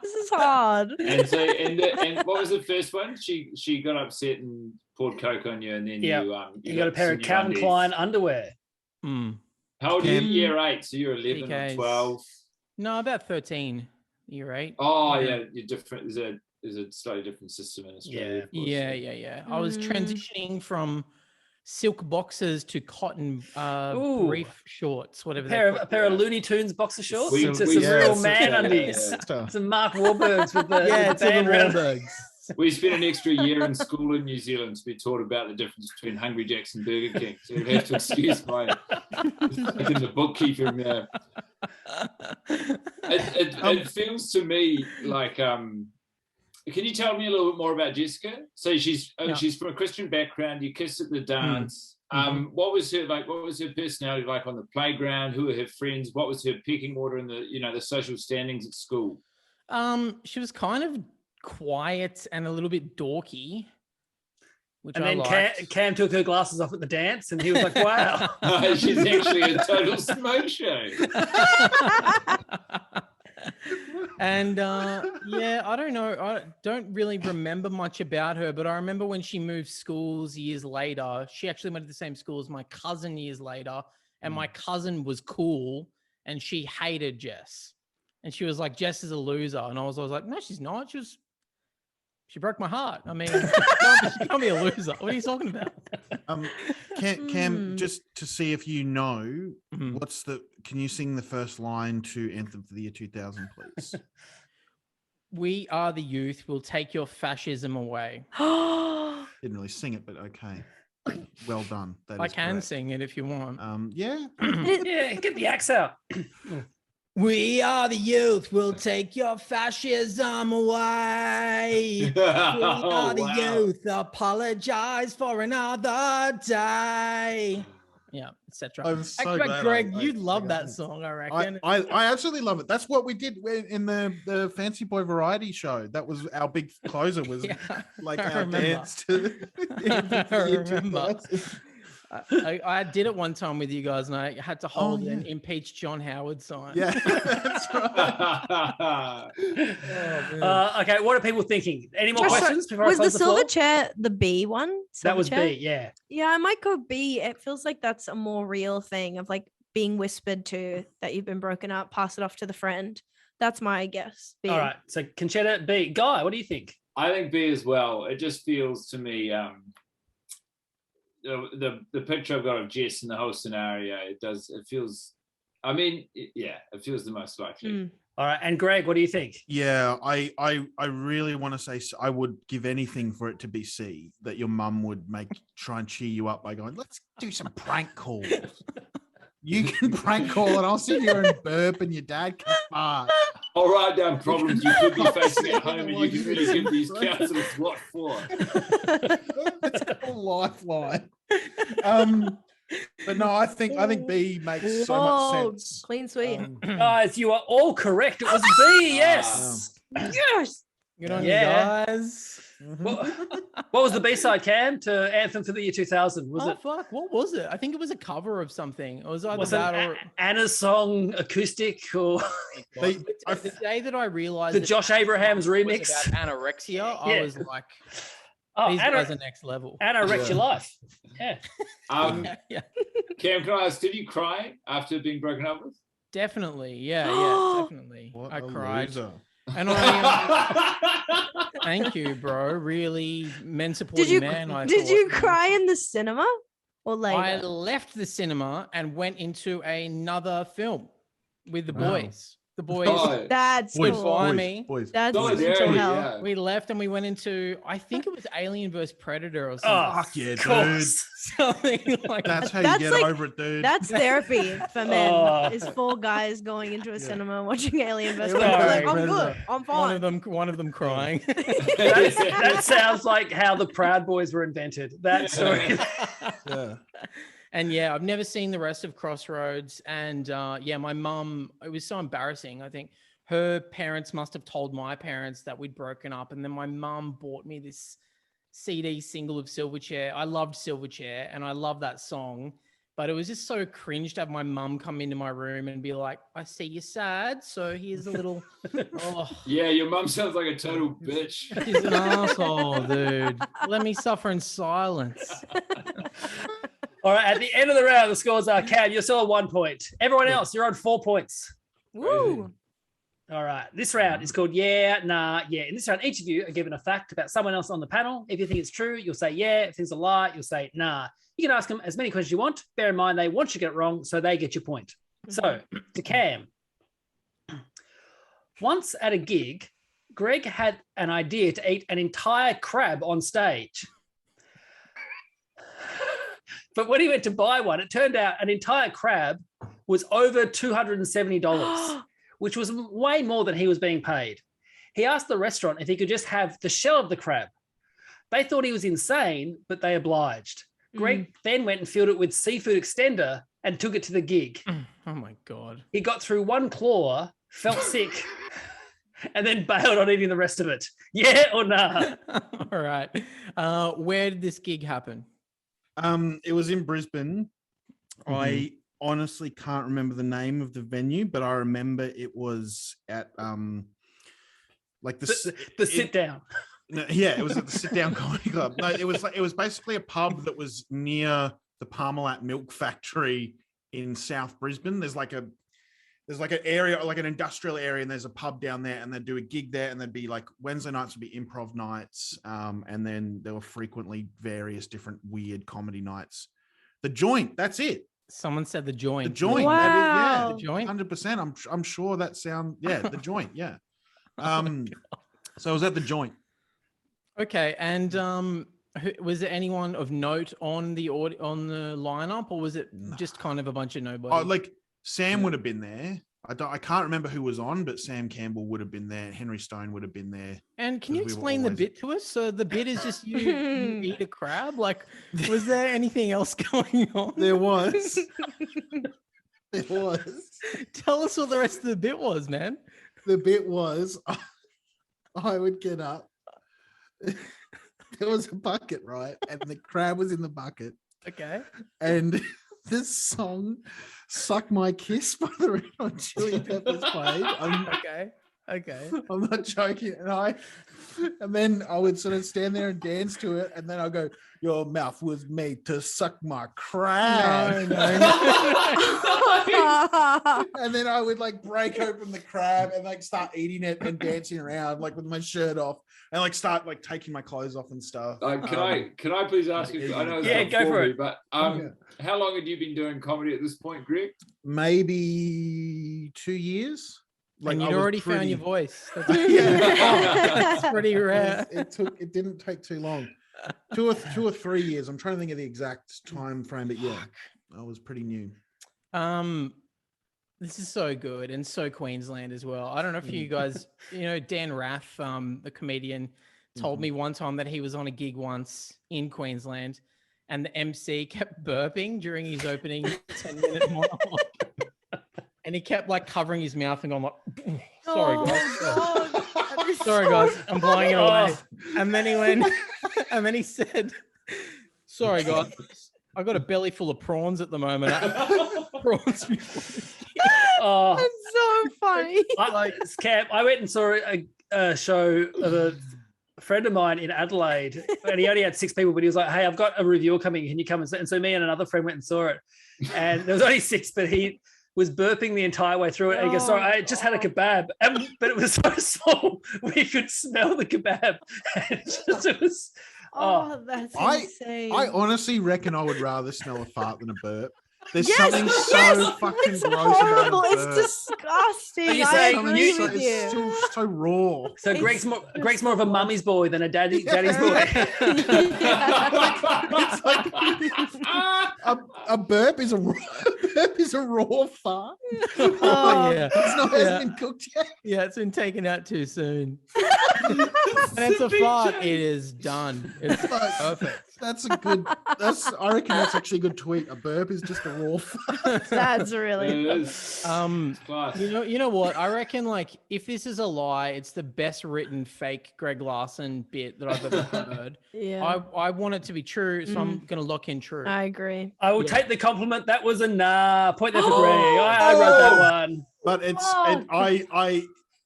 Speaker 5: This is hard.
Speaker 1: And so, and what was the first one? She got upset and poured Coke on you, and then you
Speaker 3: got a pair of Calvin Klein underwear.
Speaker 1: How old are you? Year 8, so you're 11 or 12.
Speaker 4: No, about 13. Year 8.
Speaker 1: Oh yeah, you're different. There's a slightly different system in Australia.
Speaker 4: Yeah. I was transitioning from silk boxers to cotton
Speaker 3: Ooh.
Speaker 4: brief shorts, whatever.
Speaker 3: A pair of Looney Tunes boxer shorts
Speaker 1: We-
Speaker 3: to
Speaker 1: we-
Speaker 3: some real
Speaker 1: yeah,
Speaker 3: man
Speaker 1: yeah,
Speaker 3: undies.
Speaker 1: yeah.
Speaker 3: Some Mark Wahlbergs with the
Speaker 4: Yeah,
Speaker 3: with
Speaker 4: to
Speaker 3: the
Speaker 4: the
Speaker 3: band around.
Speaker 4: Wahlbergs.
Speaker 1: We spent an extra year in school in New Zealand to be taught about the difference between Hungry Jack's and Burger King. So you'd have to excuse my in the bookkeeping there. It feels to me like can you tell me a little bit more about Jessica? So she's from a Christian background. You kissed at the dance. What was her like? What was her personality like on the playground? Who were her friends? What was her pecking order in the social standings at school?
Speaker 4: She was kind of quiet and a little bit dorky, which
Speaker 3: And
Speaker 4: I
Speaker 3: then
Speaker 4: liked.
Speaker 3: Cam took her glasses off at the dance, and he was like, "Wow,
Speaker 1: She's actually a total smoke show."
Speaker 4: And I don't know. I don't really remember much about her, but I remember when she moved schools years later. She actually went to the same school as my cousin years later, and my cousin was cool, and she hated Jess, and she was like, "Jess is a loser," and I was like, "No, she's not. She broke my heart. I mean, she can't be a loser. What are you talking about?"
Speaker 2: Cam, just to see if you know, can you sing the first line to Anthem for the Year 2000, please?
Speaker 4: We are the youth. We'll take your fascism away.
Speaker 2: Didn't really sing it, but okay. Well done. That
Speaker 4: I
Speaker 2: is
Speaker 4: can
Speaker 2: correct.
Speaker 4: sing it if you want.
Speaker 2: Yeah.
Speaker 3: yeah, get the axe out."
Speaker 4: We are the youth. We'll take your fascism away. We are the youth. Apologize for another day. Yeah, etc.
Speaker 2: I'm so
Speaker 4: I
Speaker 2: glad
Speaker 4: Greg,
Speaker 2: I-
Speaker 4: you'd
Speaker 2: I
Speaker 4: love
Speaker 2: got
Speaker 4: that
Speaker 2: it.
Speaker 4: song, I reckon.
Speaker 2: I absolutely love it. That's what we did in the Fancy Boy Variety Show. That was our big closer. Was
Speaker 4: Yeah,
Speaker 2: like
Speaker 4: I
Speaker 2: our
Speaker 4: remember.
Speaker 2: dance to Anthem for the Year
Speaker 4: remember.
Speaker 2: 2000.
Speaker 4: I did it one time with you guys, and I had to hold an
Speaker 2: yeah.
Speaker 4: impeach John Howard sign.
Speaker 2: Yeah, that's right.
Speaker 3: Okay, what are people thinking? Any more
Speaker 5: Josh,
Speaker 3: questions before I
Speaker 5: Was
Speaker 3: close
Speaker 5: the
Speaker 3: the floor?
Speaker 5: silver chair the B one?
Speaker 3: That
Speaker 5: Silver
Speaker 3: was
Speaker 5: chair?
Speaker 3: B, yeah.
Speaker 5: Yeah, I might go B. It feels like that's a more real thing of like being whispered to that you've been broken up, pass it off to the friend. That's my guess. B.
Speaker 3: All right, so Concetta, B. Guy, what do you think?
Speaker 1: I think B as well. It just feels to me the picture I've got of Jess and the whole scenario. It feels. I mean, it feels the most likely.
Speaker 3: All right, and Greg, what do you think?
Speaker 2: Yeah, I really want to say I would give anything for it to be C. That your mum would try and cheer you up by going, "Let's do some prank calls. You can prank call, and I'll sit here and burp, and your dad can fart."
Speaker 1: I'll write down problems you could be facing at home, and you can really give these counselors what for.
Speaker 2: It's a lifeline. But no, I think B makes so much sense.
Speaker 5: Clean sweep.
Speaker 3: Guys, you are all correct. It was B, yes.
Speaker 5: Yes.
Speaker 4: Good on
Speaker 3: Yeah.
Speaker 4: you guys.
Speaker 3: What was the B-side, Cam, to Anthem for the Year 2000? Was it
Speaker 4: Fuck, what was it? I think it was a cover of something. It was either
Speaker 3: was
Speaker 4: that
Speaker 3: it
Speaker 4: or
Speaker 3: Anna's song acoustic or
Speaker 4: the day that I realized
Speaker 3: the
Speaker 4: that
Speaker 3: Josh
Speaker 4: it
Speaker 3: Abrahams
Speaker 4: was
Speaker 3: remix?
Speaker 4: about anorexia, I
Speaker 3: Yeah.
Speaker 4: was like,
Speaker 3: Oh,
Speaker 4: these
Speaker 3: Anna,
Speaker 4: guys are next level.
Speaker 3: Anna wrecked your life. Yeah.
Speaker 4: Yeah,
Speaker 1: Cam, can I ask, did you cry after being broken up with?
Speaker 4: definitely. Yeah, definitely.
Speaker 2: What
Speaker 4: I
Speaker 2: a
Speaker 4: cried.
Speaker 2: loser.
Speaker 4: And I thank you, bro. Really men supporting man.
Speaker 5: Did you cry in the cinema or later?
Speaker 4: I left the cinema and went into another film with the
Speaker 2: Wow.
Speaker 4: boys. The boys
Speaker 1: Oh,
Speaker 5: That's
Speaker 4: Boys,
Speaker 5: cool.
Speaker 4: boys. me.
Speaker 5: That's
Speaker 1: solidarity,
Speaker 5: mental hell.
Speaker 1: yeah.
Speaker 4: we left and we went into, I think it was Alien vs Predator or
Speaker 3: Oh,
Speaker 4: something.
Speaker 2: Fuck yeah,
Speaker 3: of
Speaker 2: dude.
Speaker 3: course.
Speaker 4: Something like
Speaker 2: That's how
Speaker 5: That's
Speaker 2: you get
Speaker 5: like-
Speaker 2: over it, dude.
Speaker 5: That's therapy for men.
Speaker 3: Oh.
Speaker 5: Is 4 guys going into a cinema watching Alien vs.
Speaker 2: Alien
Speaker 5: Predator.
Speaker 3: vs.
Speaker 5: Like, I'm
Speaker 2: Predator.
Speaker 5: good. I'm
Speaker 4: one
Speaker 5: fine.
Speaker 4: of them crying.
Speaker 3: That sounds like how the Proud Boys were invented. That story.
Speaker 2: yeah.
Speaker 4: And yeah, I've never seen the rest of Crossroads. And my mum, it was so embarrassing. I think her parents must have told my parents that we'd broken up. And then my mum bought me this CD single of Silverchair. I loved Silverchair and I love that song. But it was just so cringe to have my mum come into my room and be like, "I see you're sad, so here's a little..." Oh,
Speaker 1: Yeah, your mum sounds like a total bitch.
Speaker 4: she's an asshole, dude. Let me suffer in silence.
Speaker 3: All right, at the end of the round, the scores are Cam, you're still at 1 point. Everyone else, you're on 4 points.
Speaker 5: Woo.
Speaker 3: All right. This round is called Yeah, Nah, Yeah. In this round, each of you are given a fact about someone else on the panel. If you think it's true, you'll say yeah. If it's a lie, you'll say nah. You can ask them as many questions you want. Bear in mind, they want you to get it wrong, so they get your point. So, to Cam. Once at a gig, Greg had an idea to eat an entire crab on stage. But when he went to buy one, it turned out an entire crab was over $270, which was way more than he was being paid. He asked the restaurant if he could just have the shell of the crab. They thought he was insane, but they obliged. Greg then went and filled it with seafood extender and took it to the gig.
Speaker 4: Oh my God.
Speaker 3: He got through one claw, felt sick, and then bailed on eating the rest of it. Yeah or nah?
Speaker 4: All right. Where did this gig happen?
Speaker 2: It was in Brisbane. I honestly can't remember the name of the venue, but I remember it was at like the
Speaker 3: sit down.
Speaker 2: No, yeah, it was at the Sit Down Comedy Club. No, it was basically a pub that was near the Parmalat Milk Factory in South Brisbane. There's like an area, like an industrial area, and there's a pub down there, and they'd do a gig there, and there'd be like Wednesday nights would be improv nights, and then there were frequently various different weird comedy nights. The Joint, that's it.
Speaker 4: Someone said the Joint.
Speaker 2: The Joint.
Speaker 5: Wow.
Speaker 2: That is,
Speaker 4: The Joint?
Speaker 2: 100%. I'm sure that sound. Yeah, the Joint. Yeah. So I was at the Joint.
Speaker 4: Okay, and was there anyone of note on the lineup, or was it just kind of a bunch of nobody?
Speaker 2: Oh, like Sam would have been there. I can't remember who was on, but Sam Campbell would have been there. Henry Stone would have been there.
Speaker 4: And can you explain the bit to us? So the bit is just you eat a crab. Like, was there anything else going on?
Speaker 2: There was. There was.
Speaker 4: Tell us what the rest of the bit was, man.
Speaker 2: The bit was I would get up. There was a bucket, right? And the crab was in the bucket.
Speaker 4: Okay.
Speaker 2: And this song, Suck My Kiss by the Red Hot Chili Peppers played.
Speaker 4: Okay.
Speaker 2: I'm not joking. And then I would sort of stand there and dance to it. And then I'll go, your mouth was made to suck my crab.
Speaker 4: No.
Speaker 2: And then I would like break open the crab and like start eating it and dancing around like with my shirt off and like start like taking my clothes off and stuff.
Speaker 1: Can I please ask you? I know it's
Speaker 3: go for
Speaker 1: me,
Speaker 3: it.
Speaker 1: but how long had you been doing comedy at this point, Greg?
Speaker 2: Maybe 2 years.
Speaker 4: Like, and you'd already found your voice. That's,
Speaker 2: that's
Speaker 4: pretty rare.
Speaker 2: It didn't take too long. 2 or 3 years. I'm trying to think of the exact time frame, but yeah, I was pretty new.
Speaker 4: This is so good and so Queensland as well. I don't know if you guys, Dan Raff, the comedian, told me one time that he was on a gig once in Queensland and the MC kept burping during his opening 10-minute monologue. And he kept like covering his mouth and going like, sorry guys. Sorry guys, I'm blowing it away. And then he went, and then he said, sorry guys, I got a belly full of prawns at the moment. Prawns before.
Speaker 5: Oh, that's so funny.
Speaker 3: I went and saw a show of a friend of mine in Adelaide, and he only had 6 people, but he was like, hey, I've got a reviewer coming. Can you come? And so me and another friend went and saw it. And there was only 6, but he was burping the entire way through it. And he goes, sorry, I just had a kebab. But it was so small, we could smell the kebab. And it was...
Speaker 5: that's insane.
Speaker 2: I honestly reckon I would rather smell a fart than a burp. There's something so fucking
Speaker 5: it's
Speaker 2: gross
Speaker 5: horrible.
Speaker 2: about it.
Speaker 5: It's disgusting.
Speaker 3: Are you
Speaker 5: I
Speaker 3: saying
Speaker 5: agree with you.
Speaker 2: It's still so raw.
Speaker 3: So Greg's more of a mummy's boy than a daddy's boy.
Speaker 2: It's like a burp is a raw fart.
Speaker 4: Oh yeah,
Speaker 2: It's hasn't been cooked yet.
Speaker 4: Yeah, it's been taken out too soon. And it's a fart. It is done. It's perfect.
Speaker 2: I reckon that's actually a good tweet. A burp is just a raw fart.
Speaker 5: That's really
Speaker 4: you know what? I reckon like if this is a lie, it's the best written fake Greg Larsen bit that I've ever heard.
Speaker 5: Yeah.
Speaker 4: I want it to be true, so I'm gonna lock in true.
Speaker 5: I agree.
Speaker 3: I will take the compliment. That was a nah. Point there for Greg. I wrote that one.
Speaker 2: But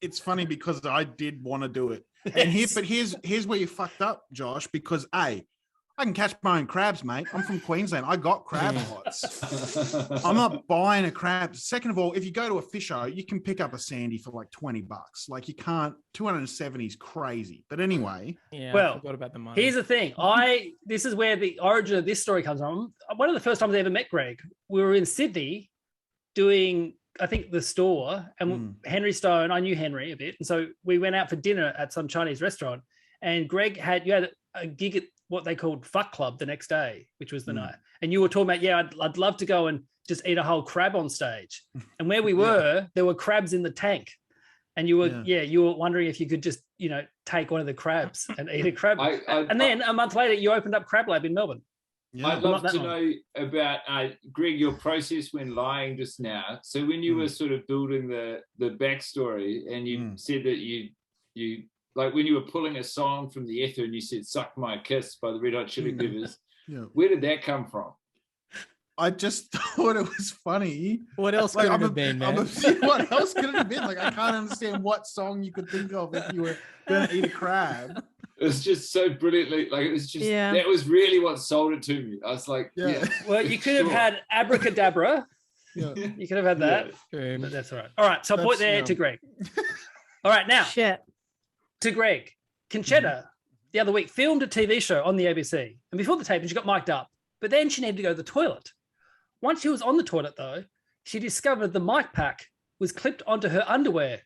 Speaker 2: it's funny because I did want to do it. And here's where you fucked up, Josh, because I can catch my own crabs, mate. I'm from Queensland. I got crab pots. I'm not buying a crab. Second of all, if you go to a fisher, you can pick up a sandy for like $20. Like you can't. 270 is crazy. But anyway.
Speaker 4: Yeah.
Speaker 3: Well,
Speaker 4: I forgot about the money.
Speaker 3: Here's the thing. This is where the origin of this story comes from. One of the first times I ever met Greg, we were in Sydney doing, I think, the store, and Henry Stone. I knew Henry a bit, and so we went out for dinner at some Chinese restaurant. And Greg had a gig at what they called Fuck Club the next day, which was the night. And you were talking about, I'd love to go and just eat a whole crab on stage. And where we were, there were crabs in the tank. And you were, you were wondering if you could just, take one of the crabs and eat a crab. And then a month later, you opened up Crab Lab in Melbourne.
Speaker 2: Yeah.
Speaker 1: I'd love to know about, Greg, your process when lying just now. So when you were sort of building the backstory, and you said that you like when you were pulling a song from the ether and you said "Suck My Kiss" by the Red Hot Chili Peppers, where did that come from?
Speaker 2: I just thought it was funny.
Speaker 4: What else could it have been, man?
Speaker 2: What else could it have been? Like, I can't understand what song you could think of if you were going to eat a crab.
Speaker 1: It was just so brilliantly, like, it was just, that was really what sold it to me. I was like,
Speaker 3: Well, you could have had Abracadabra.
Speaker 2: Yeah.
Speaker 3: You could have had that.
Speaker 4: Yeah.
Speaker 3: But that's all right. All right, so I'll point there to Greg. All right, now.
Speaker 5: Shit.
Speaker 3: To Greg, Concetta the other week filmed a TV show on the ABC, and before the taping, she got mic'd up, but then she needed to go to the toilet. Once she was on the toilet, though, she discovered the mic pack was clipped onto her underwear.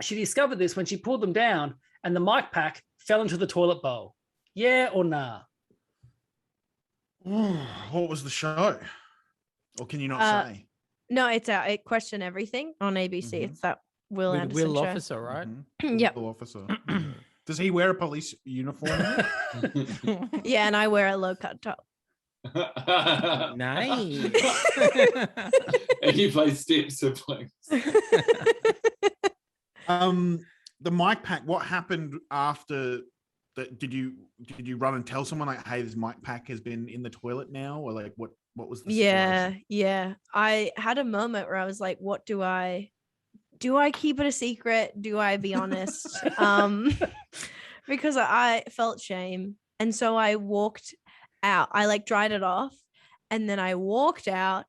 Speaker 3: She discovered this when she pulled them down, and the mic pack fell into the toilet bowl. Yeah or nah?
Speaker 2: What was the show? Or can you not say?
Speaker 5: No, it's a Question Everything on ABC. It's that Will
Speaker 4: With
Speaker 5: Anderson
Speaker 4: Will
Speaker 5: show.
Speaker 4: Officer, right?
Speaker 5: Yep.
Speaker 2: Will Officer. Does he wear a police uniform?
Speaker 5: Yeah, and I wear a low cut top.
Speaker 4: Nice.
Speaker 1: And you play step siblings.
Speaker 2: The mic pack, what happened after that? Did you run and tell someone like, hey, this mic pack has been in the toilet now? Or like what was the situation?
Speaker 5: Yeah. I had a moment where I was like, what do I keep it a secret? Do I be honest? Because I felt shame. And so I walked out. I like dried it off, and then I walked out,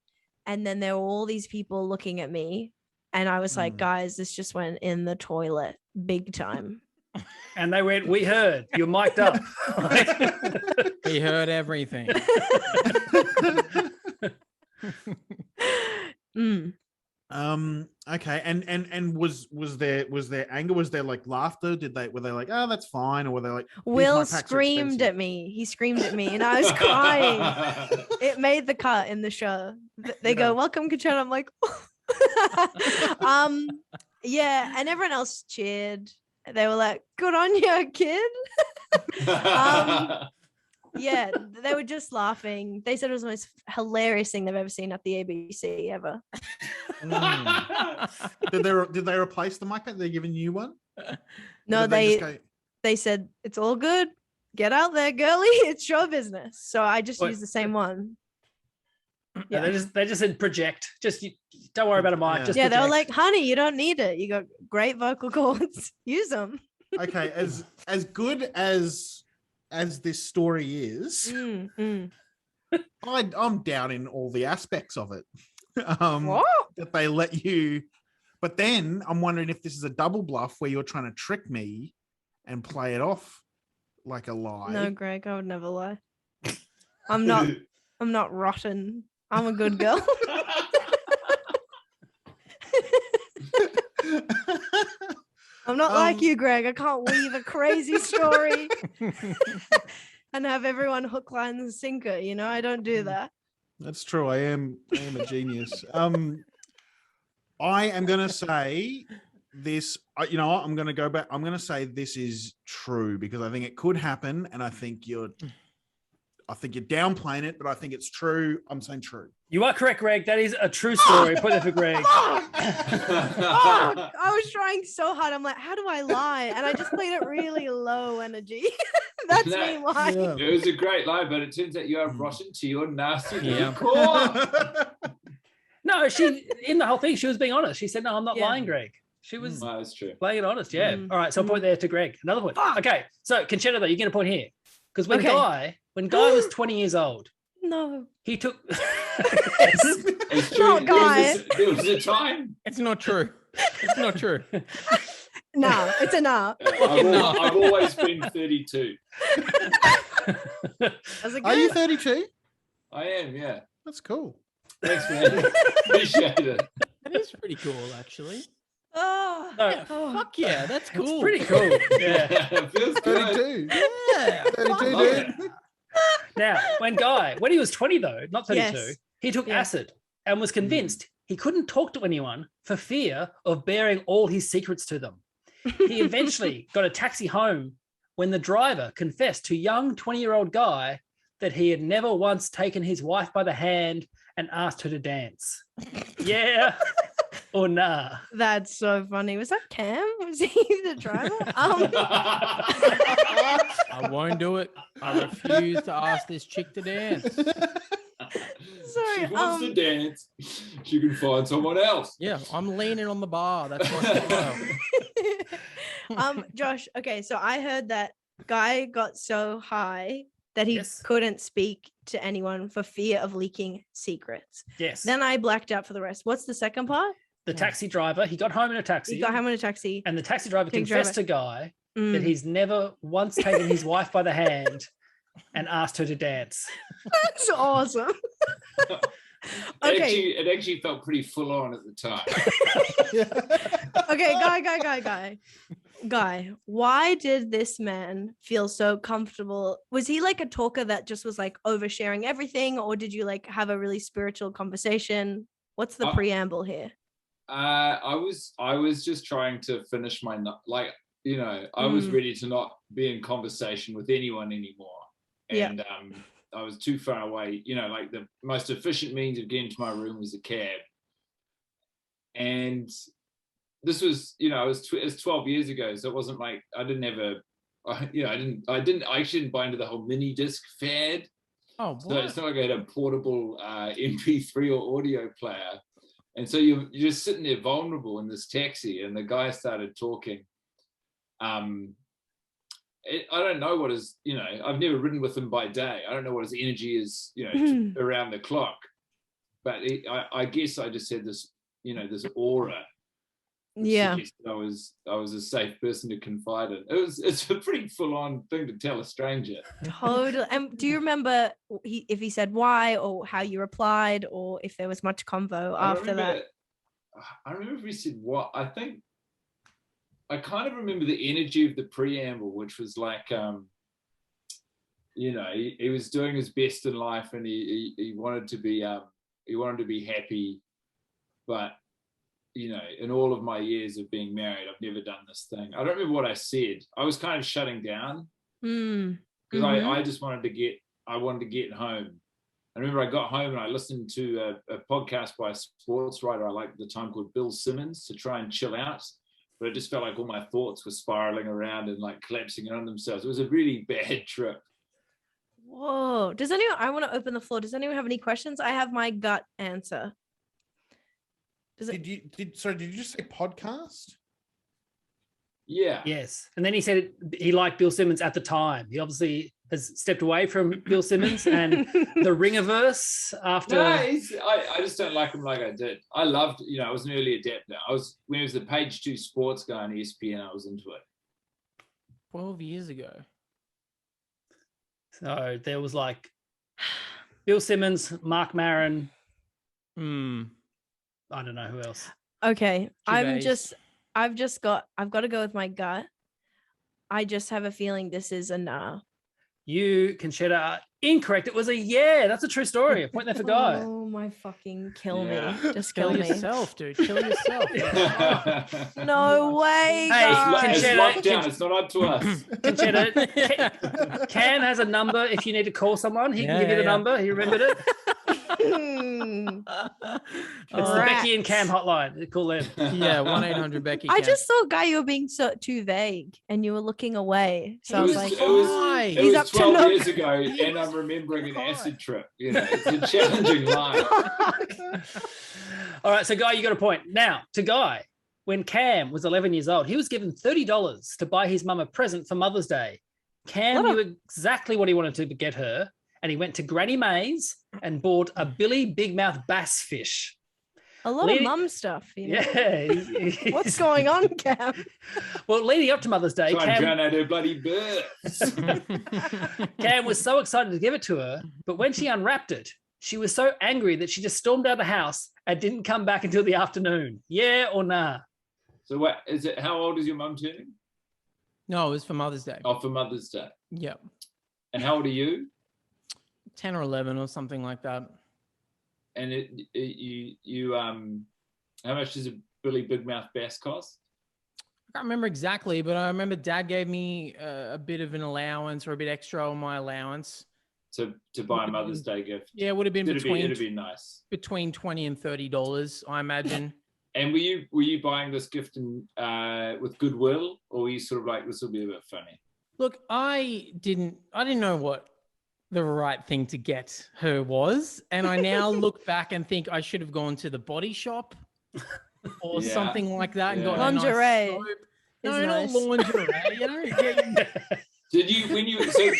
Speaker 5: and then there were all these people looking at me, and I was like, guys, this just went in the toilet big time.
Speaker 3: And they went, we heard, you're mic'd up.
Speaker 4: We heard everything.
Speaker 2: Okay. And was there anger? Was there like laughter? Were they like, oh, that's fine? Or were they like,
Speaker 5: Will screamed at me. He screamed at me, and I was crying. It made the cut in the show. They go, welcome, Concetta. I'm like, yeah. And everyone else cheered. They were like, good on you, kid. Yeah, they were just laughing. They said it was the most hilarious thing they've ever seen at the ABC ever.
Speaker 2: Did they replace the mic? They giving you one?
Speaker 5: No, they said it's all good. Get out there, girly. It's show business. So I just used the same one.
Speaker 3: Yeah, they just said project. Just don't worry about a mic.
Speaker 2: Yeah.
Speaker 3: Just
Speaker 5: they
Speaker 3: project.
Speaker 5: were like, honey, you don't need it. You got great vocal cords. Use them.
Speaker 2: Okay, as good as this story is, I'm down in all the aspects of it. That they let you, but then I'm wondering if this is a double bluff where you're trying to trick me and play it off like a lie.
Speaker 5: No, Greg, I would never lie. I'm not rotten. I'm a good girl. I'm not like you, Greg. I can't weave a crazy story and have everyone hook, line, and sinker. I don't do that.
Speaker 2: That's true. I am a genius. I am going to say this. You know what? I'm going to go back. I'm going to say this is true because I think it could happen, and I think you're downplaying it, but I think it's true. I'm saying true.
Speaker 3: You are correct, Greg. That is a true story. Put that for Greg.
Speaker 5: I was trying so hard. I'm like, how do I lie? And I just played it really low energy. That's me lying.
Speaker 2: Yeah.
Speaker 1: It was a great lie, but it turns out you are rotten to your nasty core.
Speaker 3: No, she in the whole thing, she was being honest. She said, no, I'm not lying, Greg. She was
Speaker 1: that's true.
Speaker 3: playing it honest. Yeah. All right. So I'll point there to Greg. Another point. Okay. So Concetta, though, you get a point here. Because when Guy was 20 years old,
Speaker 5: No.
Speaker 3: he took.
Speaker 1: It's true.
Speaker 5: Not Guy.
Speaker 1: There was a time.
Speaker 4: It's not true. It's not true.
Speaker 5: No, it's a no.
Speaker 1: I've always been 32.
Speaker 5: That's a
Speaker 2: Are you
Speaker 5: good.
Speaker 2: 32?
Speaker 1: I am, yeah.
Speaker 2: That's cool.
Speaker 1: Thanks, man. Appreciate it.
Speaker 4: That is pretty cool, actually.
Speaker 5: Oh,
Speaker 3: No.
Speaker 5: oh.
Speaker 4: Fuck yeah, that's cool.
Speaker 3: Pretty cool. Yeah.
Speaker 1: It feels good.
Speaker 2: 32.
Speaker 4: Yeah.
Speaker 2: 32,
Speaker 1: Love
Speaker 2: dude.
Speaker 1: it.
Speaker 3: Now, when he was 20 though, not 32,
Speaker 5: Yes.
Speaker 3: he took
Speaker 5: Yeah.
Speaker 3: acid and was convinced he couldn't talk to anyone for fear of bearing all his secrets to them. He eventually got a taxi home when the driver confessed to young 20-year-old Guy that he had never once taken his wife by the hand and asked her to dance. Yeah or nah?
Speaker 5: That's so funny. Was that Cam? Was he the driver?
Speaker 4: I won't do it. I refuse to ask this chick to dance.
Speaker 5: Sorry.
Speaker 1: She wants to dance. She can find someone else.
Speaker 4: Yeah, I'm leaning on the bar. That's my style.
Speaker 5: Josh. Okay, so I heard that Guy got so high that he
Speaker 3: Yes.
Speaker 5: couldn't speak to anyone for fear of leaking secrets.
Speaker 3: Yes.
Speaker 5: Then I blacked out for the rest. What's the second part?
Speaker 3: The taxi driver, he got home in a taxi.
Speaker 5: He got home in a taxi.
Speaker 3: and the taxi driver
Speaker 5: Taxi
Speaker 3: confessed
Speaker 5: driver.
Speaker 3: to Guy that
Speaker 5: Mm.
Speaker 3: he's never once taken his wife by the hand and asked her to dance.
Speaker 5: That's awesome. Okay.
Speaker 1: It actually felt pretty full on at the time.
Speaker 5: Okay, Guy, why did this man feel so comfortable? Was he like a talker that just was like oversharing everything, or did you like have a really spiritual conversation? What's the preamble here?
Speaker 1: I was just trying to finish my I was ready to not be in conversation with anyone anymore, and I was too far away. Like the most efficient means of getting to my room was a cab, and this was it was 12 years ago, so it wasn't like I actually didn't buy into the whole mini disc fad.
Speaker 4: Oh,
Speaker 1: So it's not like I had a portable MP3 or audio player. And so you're just sitting there vulnerable in this taxi, and the guy started talking. I don't know what his, I've never ridden with him by day. I don't know what his energy is, around the clock. But I guess I just had this, this aura.
Speaker 5: Yeah.
Speaker 1: I was a safe person to confide in. It's a pretty full-on thing to tell a stranger.
Speaker 5: Totally. And do you remember if he said why, or how you replied, or if there was much convo after that?
Speaker 1: I remember if he said what. I think I kind of remember the energy of the preamble, which was like, he was doing his best in life, and he wanted to be happy, but in all of my years of being married, I've never done this thing. I don't remember what I said. I was kind of shutting down because I just wanted to get home. I remember I got home and I listened to a podcast by a sports writer I liked at the time called Bill Simmons to try and chill out. But it just felt like all my thoughts were spiraling around and like collapsing in on themselves. It was a really bad trip.
Speaker 5: Whoa. I want to open the floor. Does anyone have any questions? I have my gut answer.
Speaker 2: Did you just say podcast?
Speaker 1: Yeah.
Speaker 3: Yes. And then he said he liked Bill Simmons at the time. He obviously has stepped away from Bill Simmons and the Ringiverse after.
Speaker 1: No, I just don't like him like I did. I loved, I was an early adapter. When it was the page 2 sports guy on ESPN, I was into it.
Speaker 4: 12 years ago.
Speaker 3: So there was like Bill Simmons, Mark Maron. I don't know who else.
Speaker 5: Okay.
Speaker 4: Gervais.
Speaker 5: I've got to go with my gut. I just have a feeling this is a nah.
Speaker 3: You, Concetta, are incorrect. It was a yeah. That's a true story. A point there for Guy.
Speaker 5: Oh my fucking kill
Speaker 1: Yeah.
Speaker 5: me. Just kill
Speaker 4: Kill
Speaker 5: me.
Speaker 4: yourself, dude. Kill yourself.
Speaker 5: No way.
Speaker 3: Hey,
Speaker 5: guys.
Speaker 1: It's
Speaker 3: Concetta,
Speaker 1: locked down. It's not up to us.
Speaker 3: Concetta, Cam has a number. If you need to call someone, he can give you the number. He remembered it.
Speaker 5: Hmm.
Speaker 3: It's the Becky and Cam hotline. Call them.
Speaker 4: Yeah, 1-800-BECKY.
Speaker 5: I just thought, Guy, you were being too vague and you were looking away. So I was like,
Speaker 1: it
Speaker 5: He's
Speaker 1: was
Speaker 5: up to
Speaker 1: 12
Speaker 5: no
Speaker 1: years ago, and I'm remembering an acid trip. It's a challenging line.
Speaker 3: All right, so Guy, you got a point. Now, to Guy, when Cam was 11 years old, he was given $30 to buy his mum a present for Mother's Day. Cam knew exactly what he wanted to get her, and he went to Granny Mae's and bought a Billy Big Mouth bass fish.
Speaker 5: A lot of mum stuff. You know?
Speaker 3: Yeah.
Speaker 5: What's going on, Cam?
Speaker 3: Well, leading up to Mother's Day,
Speaker 1: Try and drown out her bloody birds.
Speaker 3: Cam was so excited to give it to her, but when she unwrapped it, she was so angry that she just stormed out of the house and didn't come back until the afternoon. Yeah or nah?
Speaker 1: So what is it? How old is your mum turning?
Speaker 4: No, it was for Mother's Day.
Speaker 1: Oh, for Mother's Day.
Speaker 4: Yep.
Speaker 1: And how old are you?
Speaker 4: 10 or 11 or something like that.
Speaker 1: And how much does a Billy Big Mouth bass cost?
Speaker 4: I can't remember exactly, but I remember Dad gave me a bit of an allowance or a bit extra on my allowance.
Speaker 1: To buy a Mother's Day gift.
Speaker 4: Yeah, it would have been
Speaker 1: it'd be nice.
Speaker 4: Between $20 and $30, I imagine. And
Speaker 1: were you buying this gift with goodwill, or were you sort of like, this will be a bit funny?
Speaker 4: Look, I didn't know what the right thing to get her was, and I now look back and think I should have gone to the Body Shop or something like that and got
Speaker 5: lingerie.
Speaker 4: A nice soap. No, not lingerie. You know,
Speaker 1: did you when you so
Speaker 4: you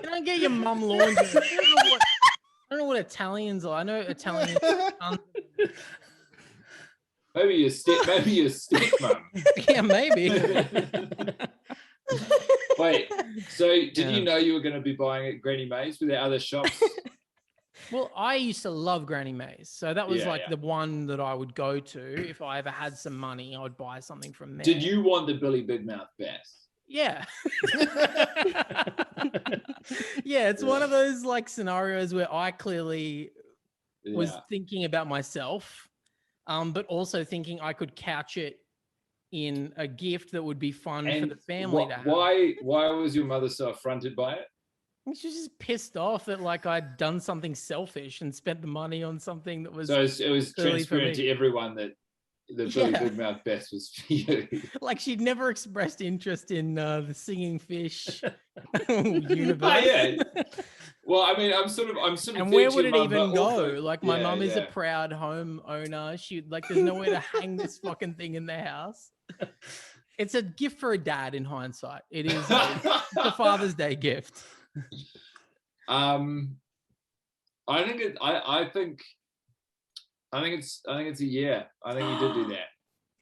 Speaker 4: don't get your mum laundry. I don't know what Italians are. I know Italians.
Speaker 1: Maybe your stepmom.
Speaker 4: Yeah, maybe.
Speaker 1: Wait, so did you know you were going to be buying at Granny Mae's? Were there other shops?
Speaker 4: Well, I used to love Granny Mae's. So that was the one that I would go to. If I ever had some money, I would buy something from there.
Speaker 1: Did you want the Billy Big Mouth bass?
Speaker 4: Yeah. Yeah, it's one of those like scenarios where I clearly was thinking about myself, but also thinking I could couch it in a gift that would be fun for the family to have.
Speaker 1: Why was your mother so affronted by it?
Speaker 4: She was just pissed off that like I'd done something selfish and spent the money on something that was.
Speaker 1: So it was transparent to everyone that the Billy Big Mouth bass was for you.
Speaker 4: Like she'd never expressed interest in the singing fish universe.
Speaker 1: Oh, yeah. Well, I mean, I'm sort of.
Speaker 4: And where would it even go? Like my mum is a proud home owner. There's nowhere to hang this fucking thing in the house. It's a gift for a dad in hindsight. It is a Father's Day gift.
Speaker 1: I think it's a year. I think you did do